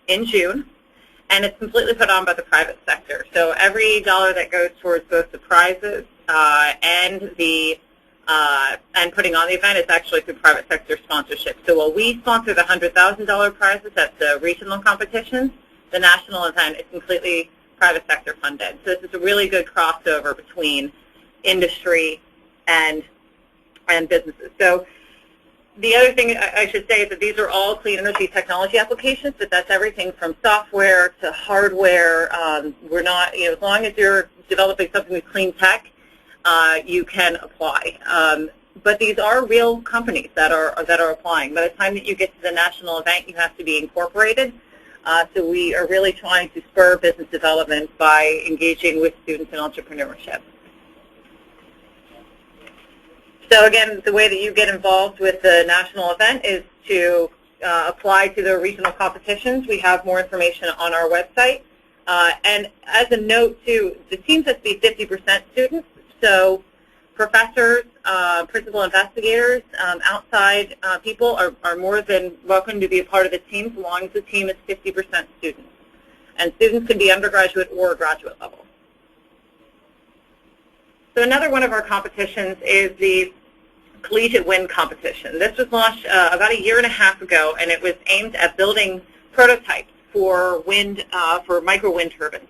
Speaker 8: in June, and it's completely put on by the private sector. So every dollar that goes towards both the prizes and putting on the event is actually through private sector sponsorship. So while we sponsor the $100,000 prizes at the regional competitions, the national event is completely private sector funded. So this is a really good crossover between industry and businesses. So the other thing I should say is that these are all clean energy technology applications, but that's everything from software to hardware. We're not, as long as you're developing something with clean tech, you can apply. But these are real companies that are applying. By the time that you get to the national event, you have to be incorporated. So we are really trying to spur business development by engaging with students in entrepreneurship. So again, the way that you get involved with the national event is to apply to the regional competitions. We have more information on our website. And as a note, too, the teams have to be 50% students. So professors, principal investigators, outside people are more than welcome to be a part of the team, so long as the team is 50% students. And students can be undergraduate or graduate level. So another one of our competitions is the Collegiate Wind Competition. This was launched about 1.5 years ago, and it was aimed at building prototypes for wind, for micro wind turbines.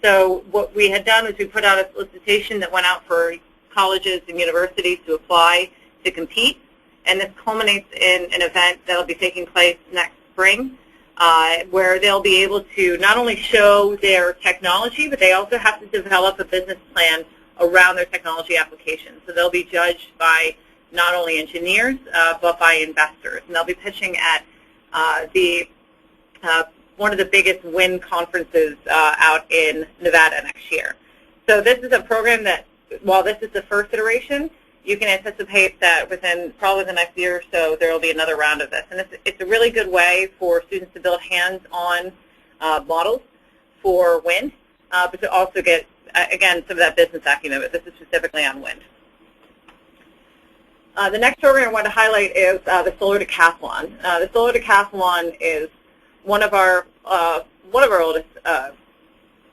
Speaker 8: So what we had done was we put out a solicitation that went out for colleges and universities to apply to compete, and this culminates in an event that will be taking place next spring, where they'll be able to not only show their technology, but they also have to develop a business plan around their technology applications. So they'll be judged by not only engineers, but by investors. And they'll be pitching at one of the biggest wind conferences out in Nevada next year. So this is a program that, while this is the first iteration, you can anticipate that within probably the next year or so, there will be another round of this. And it's a really good way for students to build hands-on models for wind, but to also get, again, some of that business acumen, but this is specifically on wind. The next program I want to highlight is the Solar Decathlon. The Solar Decathlon is one of our oldest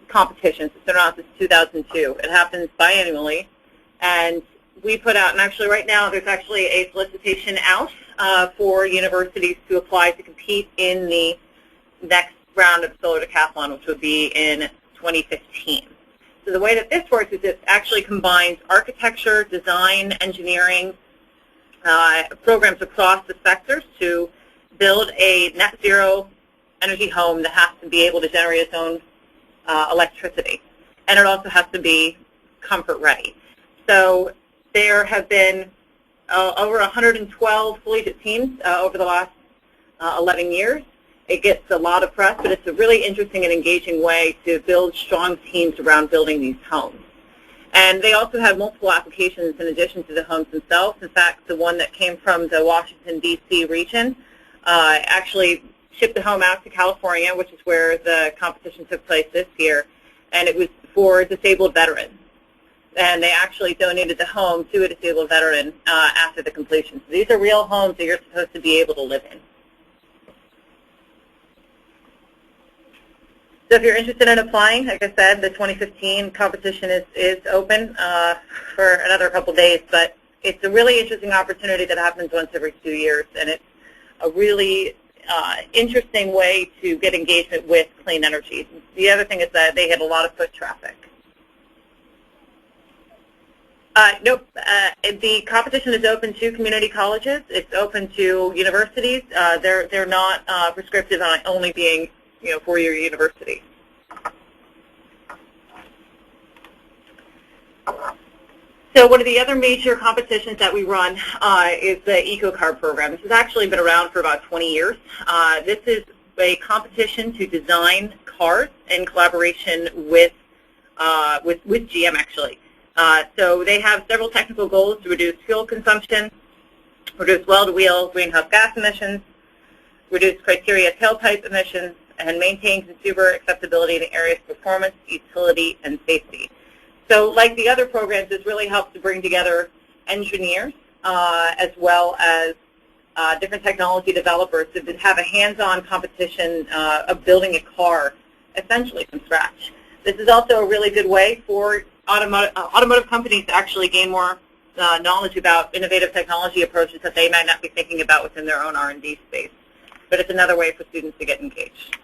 Speaker 8: competitions. It's been around since 2002. It happens biannually, and we put out, and actually right now there's actually a solicitation out for universities to apply to compete in the next round of Solar Decathlon, which would be in 2015. So the way that this works is it actually combines architecture, design, engineering, programs across the sectors to build a net zero energy home that has to be able to generate its own electricity. And it also has to be comfort ready. So there have been over 112 collegiate teams over the last 11 years. It gets a lot of press, but it's a really interesting and engaging way to build strong teams around building these homes. And they also have multiple applications in addition to the homes themselves. In fact, the one that came from the Washington, D.C. region actually shipped the home out to California, which is where the competition took place this year, and it was for disabled veterans. and they actually donated the home to a disabled veteran after the completion. So these are real homes that you're supposed to be able to live in. So if you're interested in applying, like I said, the 2015 competition is open for another couple days, but it's a really interesting opportunity that happens once every 2 years, and it's a really interesting way to get engagement with clean energy. The other thing is that they had a lot of foot traffic. Nope. The competition is open to community colleges. It's open to universities. They're not prescriptive on only being, four-year universities. So one of the other major competitions that we run is the EcoCar program. This has actually been around for about 20 years. This is a competition to design cars in collaboration with GM, actually. So they have several technical goals to reduce fuel consumption, reduce well-to-wheel greenhouse gas emissions, reduce criteria tailpipe emissions, and maintain consumer acceptability in the areas of performance, utility, and safety. So like the other programs, this really helps to bring together engineers as well as different technology developers to have a hands-on competition of building a car essentially from scratch. This is also a really good way for automotive companies to actually gain more knowledge about innovative technology approaches that they might not be thinking about within their own R&D space. But it's another way for students to get engaged.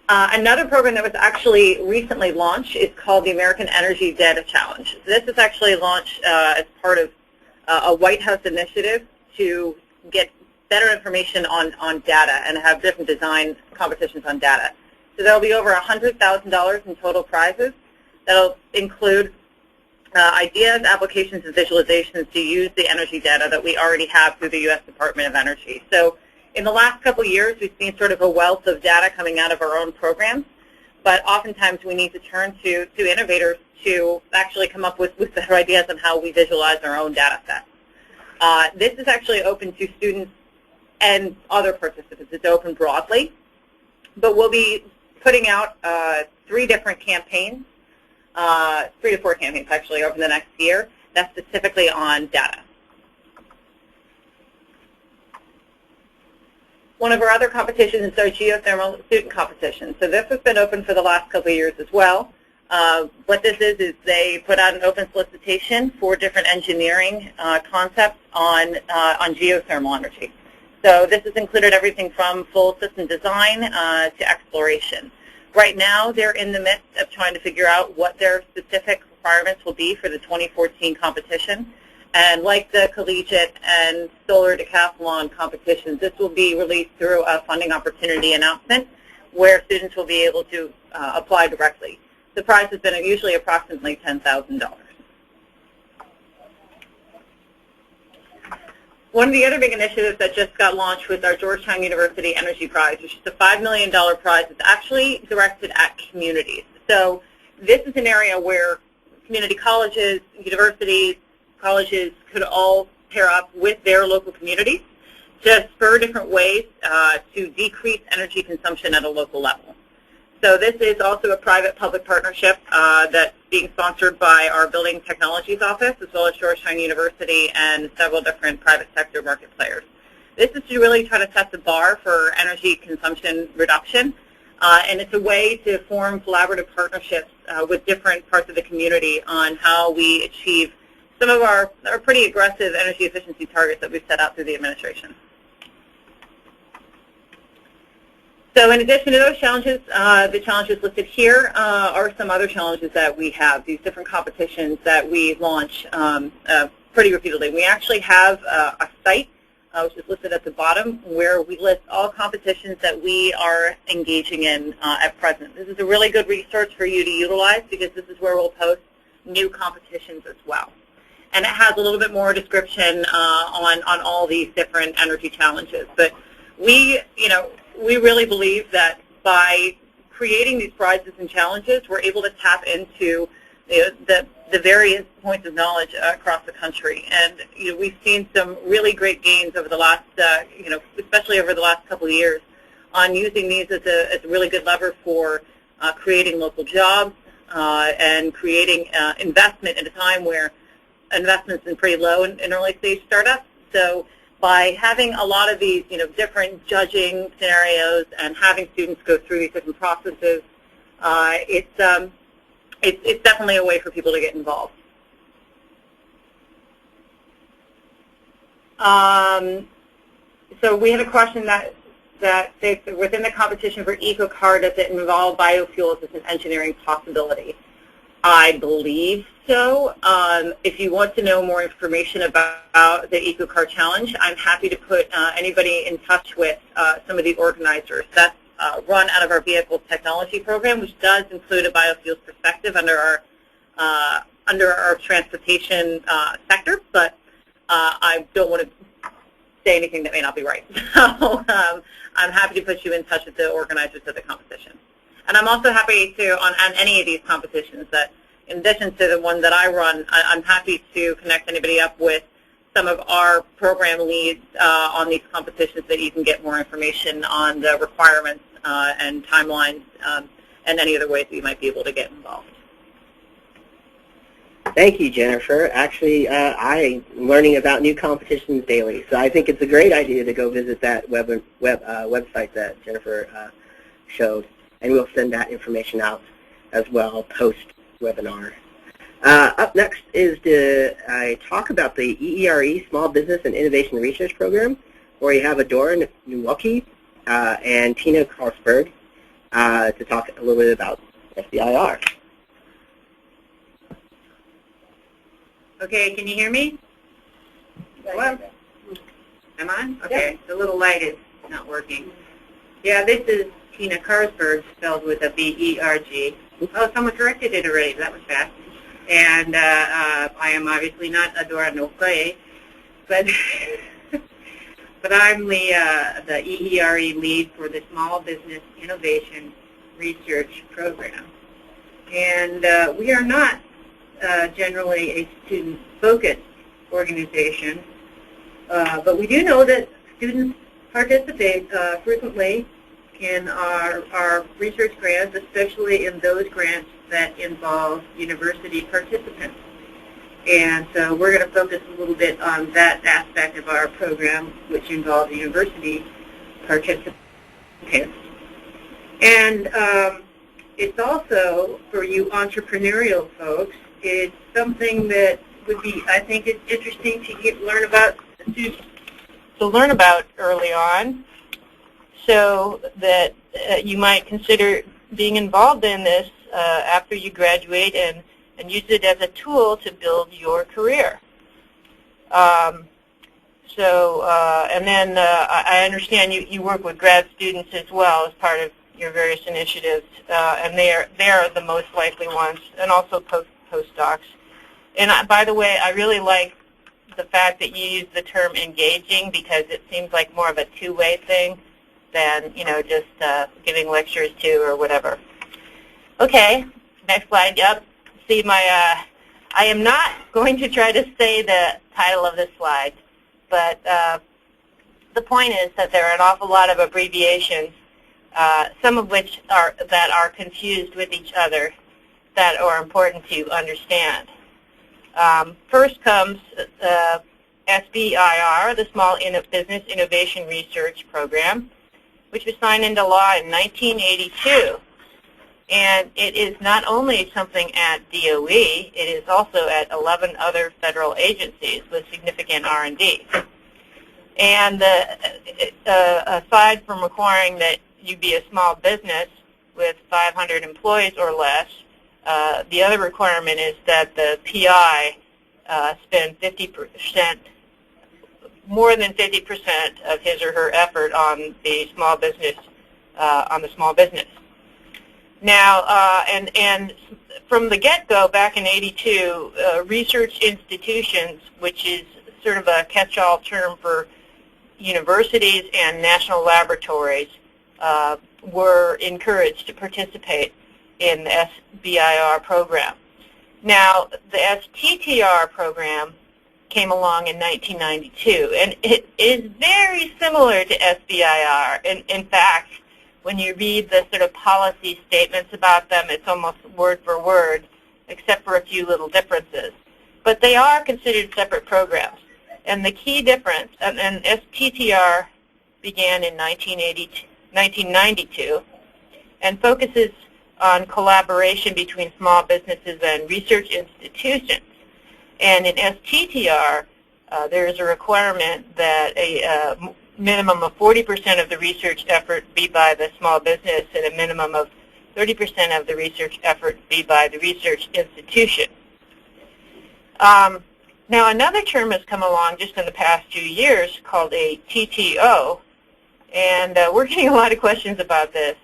Speaker 8: Another program that was actually recently launched is called the American Energy Data Challenge. So this is actually launched as part of a White House initiative to get better information on data and have different design competitions on data. So there will be over $100,000 in total prizes. That will include ideas, applications, and visualizations to use the energy data that we already have through the U.S. Department of Energy. So in the last couple of years, we've seen sort of a wealth of data coming out of our own programs, but oftentimes we need to turn to innovators to actually come up with better ideas on how we visualize our own data sets. This is actually open to students and other participants. It's open broadly, but we'll be putting out 3 different campaigns, 3 to 4 campaigns actually over the next year that's specifically on data. One of our other competitions is our geothermal student competition. So this has been open for the last couple of years as well. What this is they put out an open solicitation for different engineering concepts on geothermal energy. So this has included everything from full system design to exploration. Right now, they're in the midst of trying to figure out what their specific requirements will be for the 2014 competition. And like the collegiate and solar decathlon competitions, this will be released through a funding opportunity announcement where students will be able to apply directly. The prize has been usually approximately $10,000. One of the other big initiatives that just got launched was our Georgetown University Energy Prize, which is a $5 million prize. It's actually directed at communities. So this is an area where community colleges, universities, colleges could all pair up with their local communities to spur different ways to decrease energy consumption at a local level. So this is also a private-public partnership that's being sponsored by our Building Technologies Office as well as Georgetown University and several different private sector market players. This is to really try to set the bar for energy consumption reduction, and it's a way to form collaborative partnerships with different parts of the community on how we achieve some of our pretty aggressive energy efficiency targets that we've set out through the administration. So in addition to those challenges, the challenges listed here are some other challenges that we have, these different competitions that we launch pretty repeatedly. We actually have a site, which is listed at the bottom, where we list all competitions that we are engaging in at present. This is a really good resource for you to utilize because this is where we'll post new competitions as well. And it has a little bit more description on all these different energy challenges. But we really believe that by creating these prizes and challenges, we're able to tap into the various points of knowledge across the country. And we've seen some really great gains over the last, especially over the last couple of years, on using these as a really good lever for creating local jobs, and creating investment at a time where investment's been pretty low in early stage startups. So by having a lot of these, different judging scenarios and having students go through these different processes, it's definitely a way for people to get involved. So we had a question that says, within the competition for EcoCar, does it involve biofuels as an engineering possibility? I believe so. If you want to know more information about the EcoCar Challenge, I'm happy to put anybody in touch with some of the organizers. That's run out of our Vehicle Technology Program, which does include a biofuels perspective under our transportation sector, but I don't want to say anything that may not be right. So I'm happy to put you in touch with the organizers of the competition. And I'm also happy to, on any of these competitions, that in addition to the one that I run, I'm happy to connect anybody up with some of our program leads on these competitions that you can get more information on the requirements and timelines and any other ways that you might be able to get involved.
Speaker 2: Thank you, Jennifer. Actually, I'm learning about new competitions daily, so I think it's a great idea to go visit that website that Jennifer showed, and we'll send that information out as well post-webinar. Up next is to talk about the EERE Small Business and Innovation Research Program, where you have Adora Nwuoki and Tina Carlsberg to talk a little bit about SBIR.
Speaker 9: Okay, can you hear me? Hello? Am I? Okay, the little light is not working. Yeah, this is Tina Carlsberg, spelled with a B-E-R-G. Oh, someone corrected it already. That was fast. And I am obviously not Adora Nwuoki, but but I'm the EERE lead for the Small Business Innovation Research Program. And we are not generally a student-focused organization, but we do know that students participate frequently in our research grants, especially in those grants that involve university participants. And so we're going to focus a little bit on that aspect of our program, which involves university participants. And it's also, for you entrepreneurial folks, it's something that would be, I think, is interesting to learn about early on, so that you might consider being involved in this after you graduate and use it as a tool to build your career. And then I understand you work with grad students as well as part of your various initiatives, and they are the most likely ones, and also postdocs. And by the way, I really like the fact that you use the term engaging, because it seems like more of a two-way thing than, just giving lectures to or whatever. Okay, next slide. Yep. See I am not going to try to say the title of this slide, but the point is that there are an awful lot of abbreviations, some of which are confused with each other, that are important to understand. First comes SBIR, the Small Business Innovation Research Program, which was signed into law in 1982. And it is not only something at DOE, it is also at 11 other federal agencies with significant R&D. And aside from requiring that you be a small business with 500 employees or less, the other requirement is that the PI spend 50%, more than 50% of his or her effort on the small business, Now, and from the get-go, back in '82, research institutions, which is sort of a catch-all term for universities and national laboratories, were encouraged to participate in the SBIR program. Now, the STTR program came along in 1992, and it is very similar to SBIR. In fact,
Speaker 8: when you read the sort of policy statements about them, it's almost word for word, except for a few little differences. But they are considered separate programs. And the key difference, and STTR began in 1992 and focuses on collaboration between small businesses and research institutions. And in STTR, there is a requirement that a minimum of 40% of the research effort be by the small business and a minimum of 30% of the research effort be by the research institution. Now another term has come along just in the past few years called a TTO, and we're getting a lot of questions about this.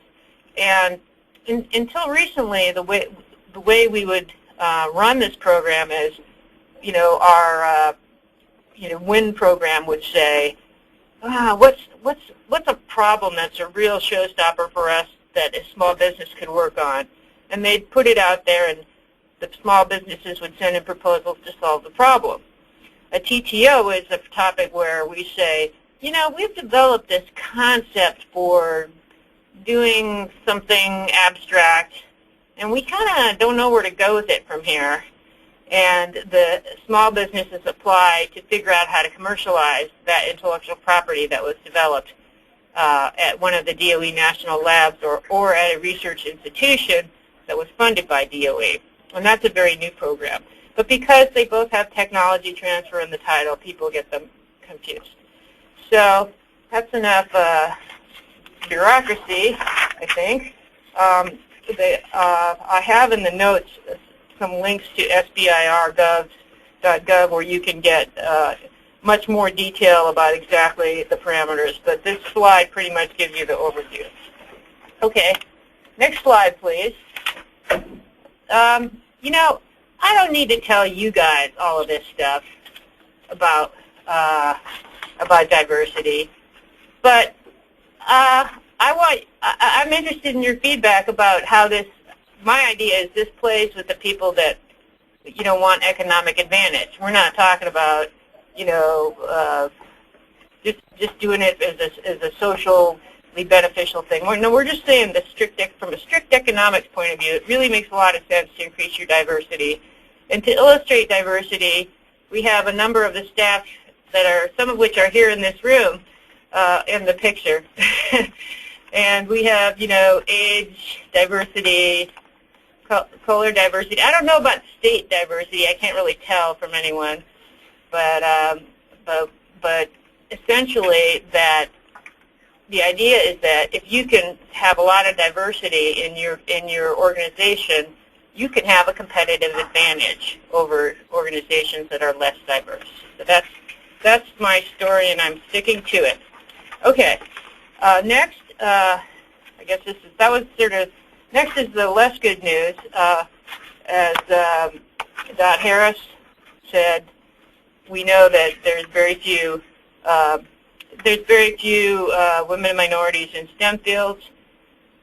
Speaker 8: And until recently, the way we would run this program is, our WIN program would say, what's a problem that's a real showstopper for us that a small business could work on? And they'd put it out there, and the small businesses would send in proposals to solve the problem. A TTO is a topic where we say, we've developed this concept for doing something abstract, and we kind of don't know where to go with it from here. And the small businesses apply to figure out how to commercialize that intellectual property that was developed at one of the DOE national labs or at a research institution that was funded by DOE. And that's a very new program. But because they both have technology transfer in the title, people get them confused. So that's enough bureaucracy, I think. I have in the notes some links to sbir.gov where you can get much more detail about exactly the parameters, but this slide pretty much gives you the overview. Okay, next slide, please. I don't need to tell you guys all of this stuff about diversity, but I'm interested in your feedback about how my idea is this plays with the people that, want economic advantage. We're not talking about, just doing it as a socially beneficial thing. We're just saying from a strict economics point of view, it really makes a lot of sense to increase your diversity. And to illustrate diversity, we have a number of the staff some of which are here in this room in the picture. And we have, age diversity, color diversity. I don't know about state diversity. I can't really tell from anyone. But essentially that the idea is that if you can have a lot of diversity in your organization, you can have a competitive advantage over organizations that are less diverse. So that's my story, and I'm sticking to it. Okay, next, I guess next is the less good news. As Dot Harris said, we know that there's very few women and minorities in STEM fields,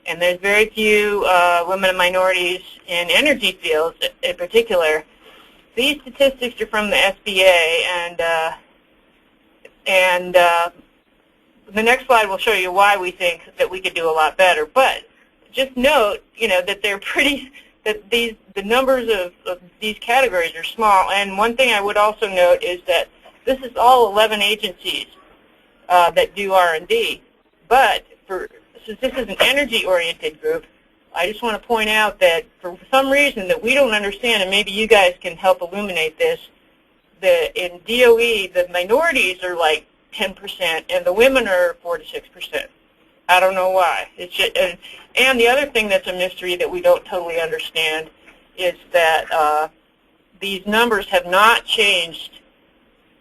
Speaker 8: and there's very few women and minorities in energy fields in particular. These statistics are from the SBA, and the next slide will show you why we think that we could do a lot better. But just note, that the numbers of these categories are small. And one thing I would also note is that this is all 11 agencies that do R&D. But since this is an energy-oriented group, I just want to point out that for some reason that we don't understand, and maybe you guys can help illuminate this, in DOE, the minorities are like 10%, and the women are 4 to 6%. I don't know why. It's just, and the other thing that's a mystery that we don't totally understand is that these numbers have not changed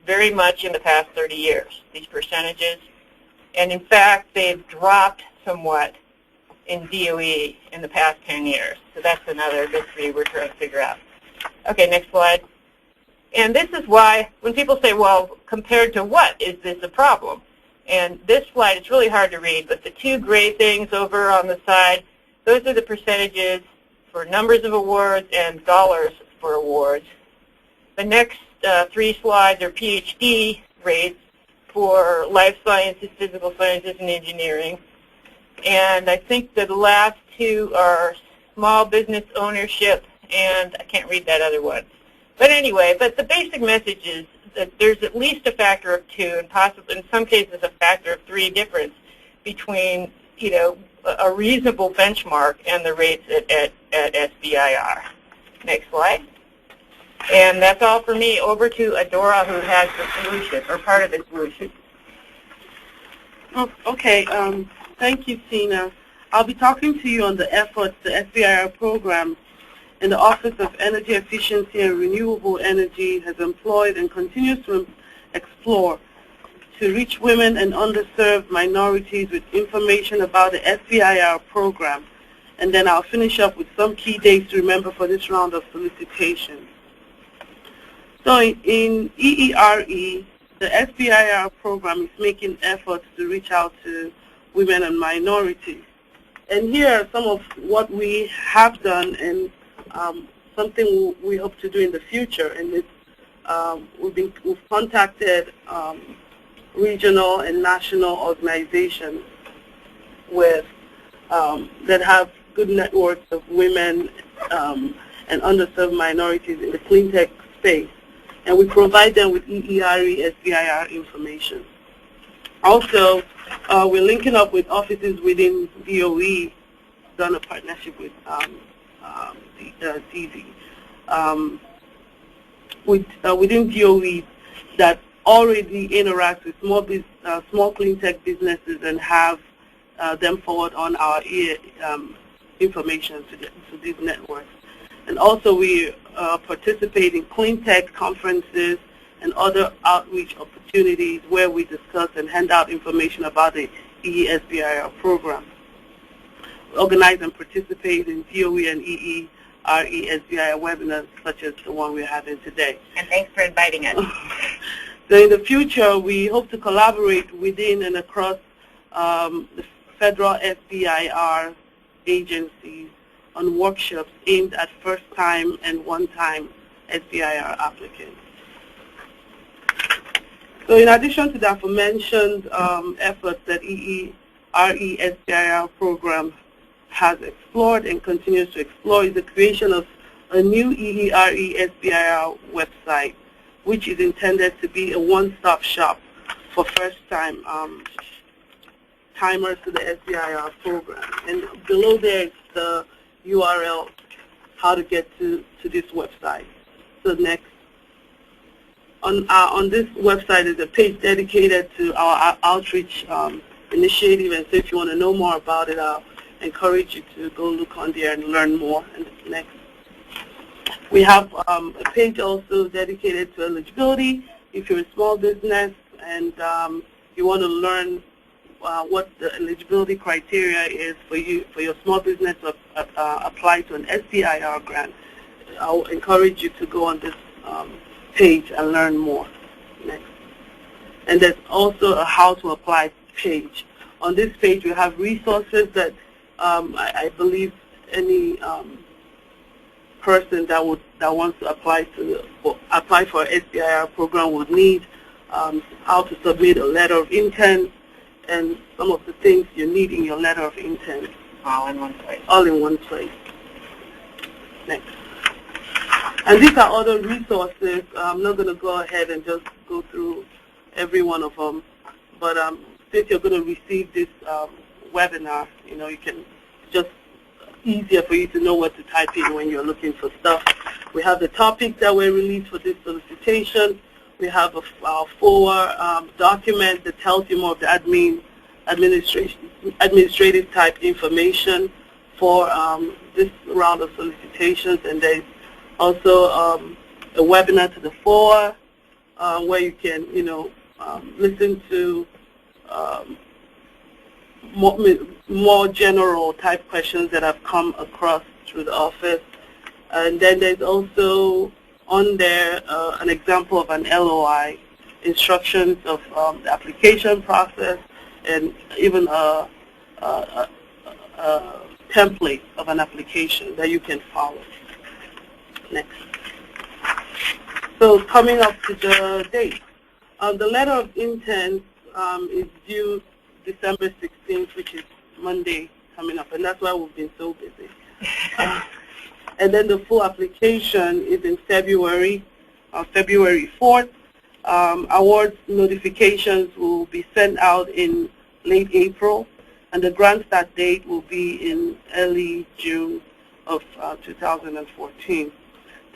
Speaker 8: very much in the past 30 years, these percentages. And in fact, they've dropped somewhat in DOE in the past 10 years. So that's another mystery we're trying to figure out. Okay, next slide. And this is why when people say, well, compared to what is this a problem? And this slide, it's really hard to read, but the two gray things over on the side, those are the percentages for numbers of awards and dollars for awards. The next 3 slides are PhD rates for life sciences, physical sciences, and engineering.
Speaker 9: And I think the last two are small business ownership, and I can't read that other one. But anyway, but the basic message is that there's at least a factor of 2, and possibly in some cases a factor of 3 difference between, you know, a reasonable benchmark and the rates at SBIR. Next slide. And that's all for me. Over to Adora, who has the solution, or part of the solution.
Speaker 10: Okay, thank you, Tina. I'll be talking to you on the efforts the SBIR program in the Office of Energy Efficiency and Renewable Energy has employed and continues to explore to reach women and underserved minorities with information about the SBIR program. And then I'll finish up with some key dates to remember for this round of solicitations. So in EERE, the SBIR program is making efforts to reach out to women and minorities. And here are some of what we have done and something we hope to do in the future. And it's, we've contacted regional and national organizations with that have good networks of women and underserved minorities in the clean tech space. And we provide them with EERE SBIR information. Also, we're linking up with offices within DOE, done a partnership with DV, within DOE that already interact with small clean tech businesses and have them forward on our information to these networks. And also we participate in clean tech conferences and other outreach opportunities where we discuss and hand out information about the EESBIR program. We organize and participate in DOE and EERE SBIR webinars such as the one we're having today.
Speaker 9: And thanks for inviting us.
Speaker 10: So in the future, we hope to collaborate within and across the federal SBIR agencies on workshops aimed at first-time and one-time SBIR applicants. So in addition to the aforementioned efforts that EERE SBIR program has explored and continues to explore is the creation of a new EERE SBIR website, which is intended to be a one-stop shop for first-time timers to the SBIR program. And below there is the URL, how to get to this website. So next. On this website is a page dedicated to our outreach initiative, and so if you want to know more about it, I'll encourage you to go look on there and learn more. And next. We have a page also dedicated to eligibility. If you're a small business and you want to learn what the eligibility criteria is for your small business to apply to an SBIR grant, I'll encourage you to go on this page and learn more. Next. And there's also a how to apply page. On this page we have resources that I believe any person that wants to apply for an SBIR program would need, how to submit a letter of intent, and some of the things you need in your letter of intent.
Speaker 9: All in one place.
Speaker 10: All in one place. Next. And these are other resources. I'm not going to go ahead and just go through every one of them, but since you're going to receive this webinar, you know, you can just easier for you to know what to type in when you're looking for stuff. We have the topics that were released for this solicitation. We have a document that tells you more of the administrative type information for this round of solicitations, and there's also a webinar to the fore where you can, you know, listen to more general type questions that have come across through the office. And then there's also on there an example of an LOI, instructions of the application process, and even a template of an application that you can follow. Next. So coming up to the date. The letter of intent is due December 16th, which is Monday coming up, and that's why we've been so busy. And then the full application is in February 4th. Awards notifications will be sent out in late April, and the grant start date will be in early June of 2014.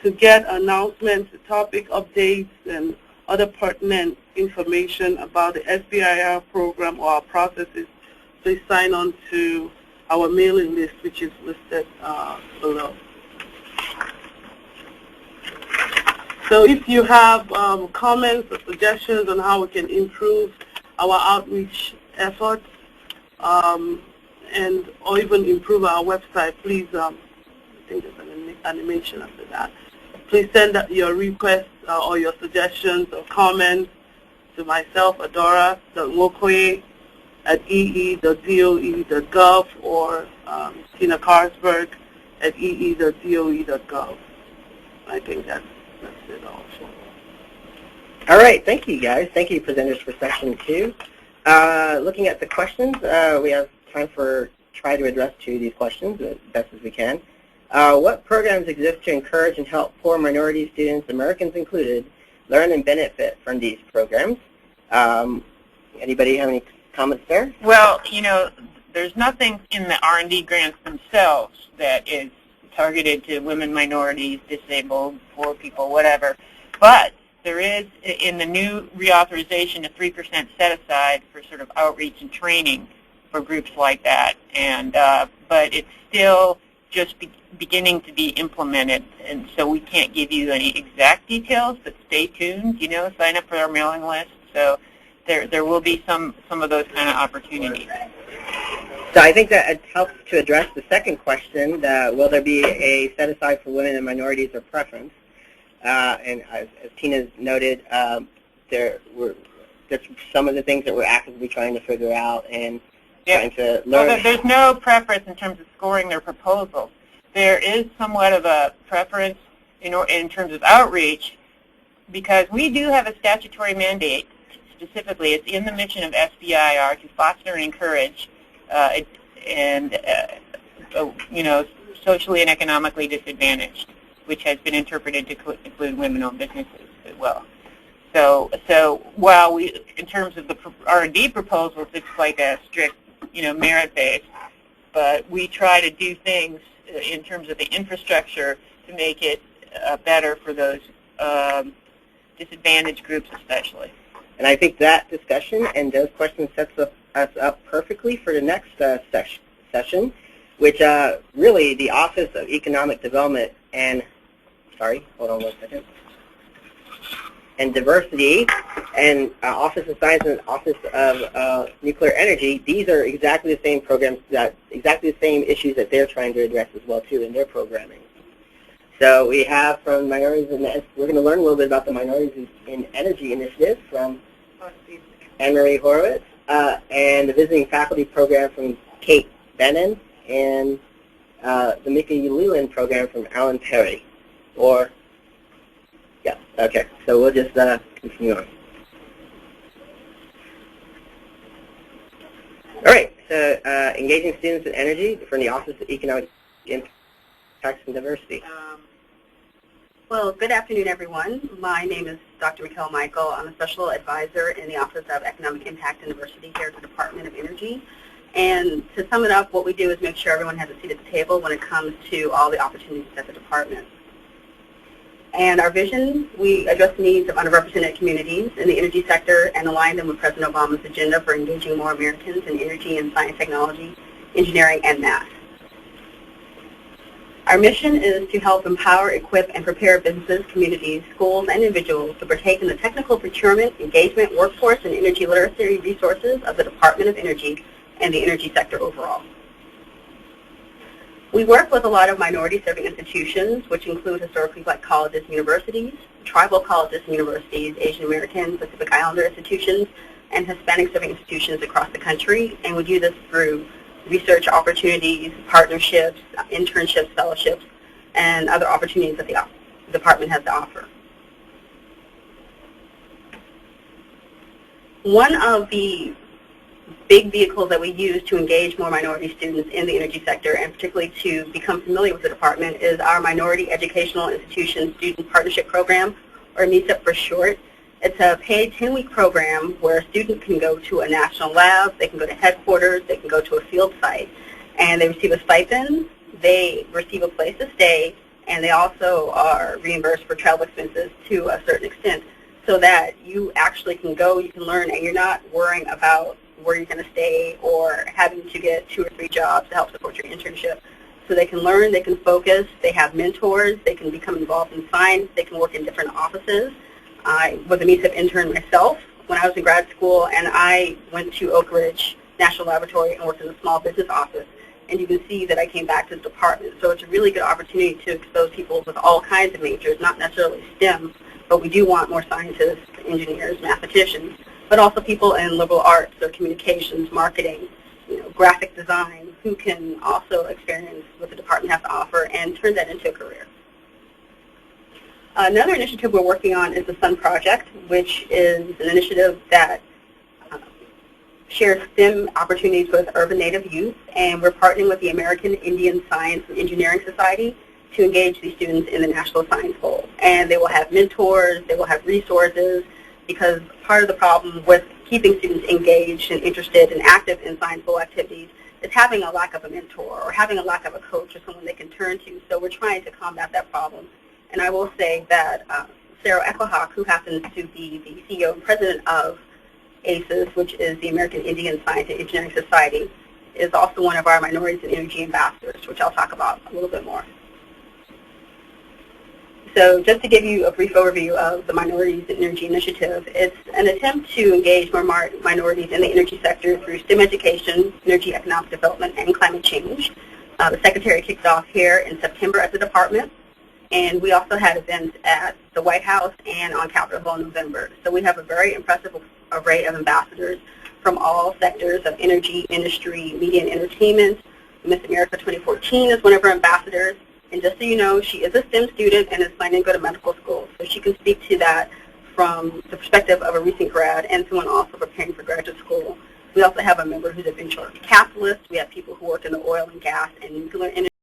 Speaker 10: To get announcements, topic updates, and other pertinent information about the SBIR program or our processes, please sign on to our mailing list, which is listed below. So if you have comments or suggestions on how we can improve our outreach efforts and or even improve our website, please, I think there's an animation after that. Please send your requests or your suggestions or comments to myself, adora.ee.doe.gov or Tina Carlsberg at ee.doe.gov. I think that's it also.
Speaker 2: All right, thank you guys. Thank you presenters for session 2. Looking at the questions, we have time for try to address 2 of these questions as best as we can. What programs exist to encourage and help poor minority students, Americans included, learn and benefit from these programs? Anybody have any comments there?
Speaker 9: Well, you know, there's nothing in the R&D grants themselves that is targeted to women, minorities, disabled, poor people, whatever. But there is, in the new reauthorization, a 3% set aside for sort of outreach and training for groups like that. And but it's still just beginning to be implemented, and so we can't give you any exact details, but stay tuned, you know, sign up for our mailing list. So there will be some of those kind of opportunities.
Speaker 2: So I think that it helps to address the second question, will there be a set-aside for women and minorities or preference? And as Tina noted, that's some of the things that we're actively trying to figure out and trying to learn.
Speaker 9: Well, there's no preference in terms of scoring their proposals. There is somewhat of a preference in terms of outreach, because we do have a statutory mandate. Specifically, it's in the mission of SBIR to foster and encourage socially and economically disadvantaged, which has been interpreted to include women-owned businesses as well. So while we, in terms of the R&D proposals, it's like a strict, merit-based, but we try to do things in terms of the infrastructure to make it better for those disadvantaged groups especially.
Speaker 2: And I think that discussion and those questions sets us up perfectly for the next session, which really the Office of Economic Development and, and Diversity and Office of Science and Office of Nuclear Energy, these are exactly the same programs, exactly the same issues that they're trying to address as well too in their programming. So we have from minorities we're going to learn a little bit about the Minorities in Energy Initiative from Anne-Marie Horowitz, and the Visiting Faculty Program from Kate Bennon, and the Mickey Leland Program from Alan Perry. Okay, so we'll just continue on. All right, so engaging students in energy from the Office of Economic Impacts and Diversity.
Speaker 11: Well, good afternoon, everyone. My name is Dr. Mikkel Michael. I'm a special advisor in the Office of Economic Impact and Diversity here at the Department of Energy. And to sum it up, what we do is make sure everyone has a seat at the table when it comes to all the opportunities at the department. And our vision, we address the needs of underrepresented communities in the energy sector and align them with President Obama's agenda for engaging more Americans in energy and science, technology, engineering, and math. Our mission is to help empower, equip, and prepare businesses, communities, schools, and individuals to partake in the technical procurement, engagement, workforce, and energy literacy resources of the Department of Energy and the energy sector overall. We work with a lot of minority-serving institutions, which include historically black colleges and universities, tribal colleges and universities, Asian American, Pacific Islander institutions, and Hispanic-serving institutions across the country, and we do this through research opportunities, partnerships, internships, fellowships, and other opportunities that the department has to offer. One of the big vehicles that we use to engage more minority students in the energy sector, and particularly to become familiar with the department, is our Minority Educational Institution Student Partnership Program, or MISIP for short. It's a paid 10-week program where a student can go to a national lab, they can go to headquarters, they can go to a field site, and they receive a stipend, they receive a place to stay, and they also are reimbursed for travel expenses to a certain extent, so that you actually can go, you can learn, and you're not worrying about where you're going to stay or having to get 2 or 3 jobs to help support your internship. So they can learn, they can focus, they have mentors, they can become involved in science, they can work in different offices. I was a MISIP intern myself when I was in grad school, and I went to Oak Ridge National Laboratory and worked in a small business office. And you can see that I came back to the department. So it's a really good opportunity to expose people with all kinds of majors, not necessarily STEM, but we do want more scientists, engineers, mathematicians, but also people in liberal arts or communications, marketing, graphic design, who can also experience what the department has to offer and turn that into a career. Another initiative we're working on is the SUN Project, which is an initiative that shares STEM opportunities with urban Native youth, and we're partnering with the American Indian Science and Engineering Society to engage these students in the National Science Bowl. And they will have mentors, they will have resources, because part of the problem with keeping students engaged and interested and active in Science Bowl activities is having a lack of a mentor or having a lack of a coach or someone they can turn to. So we're trying to combat that problem. And I will say that Sarah Equihawk, who happens to be the CEO and president of ACES, which is the American Indian Science and Engineering Society, is also one of our Minorities in Energy ambassadors, which I'll talk about a little bit more. So just to give you a brief overview of the Minorities in Energy Initiative, it's an attempt to engage more minorities in the energy sector through STEM education, energy economic development, and climate change. The Secretary kicked off here in September at the department, and we also had events at the White House and on Capitol Hill in November. So we have a very impressive array of ambassadors from all sectors of energy, industry, media, and entertainment. Miss America 2014 is one of our ambassadors. And just so you know, she is a STEM student and is planning to go to medical school. So she can speak to that from the perspective of a recent grad and someone also preparing for graduate school. We also have a member who's a venture capitalist. We have people who work in the oil and gas and nuclear industry.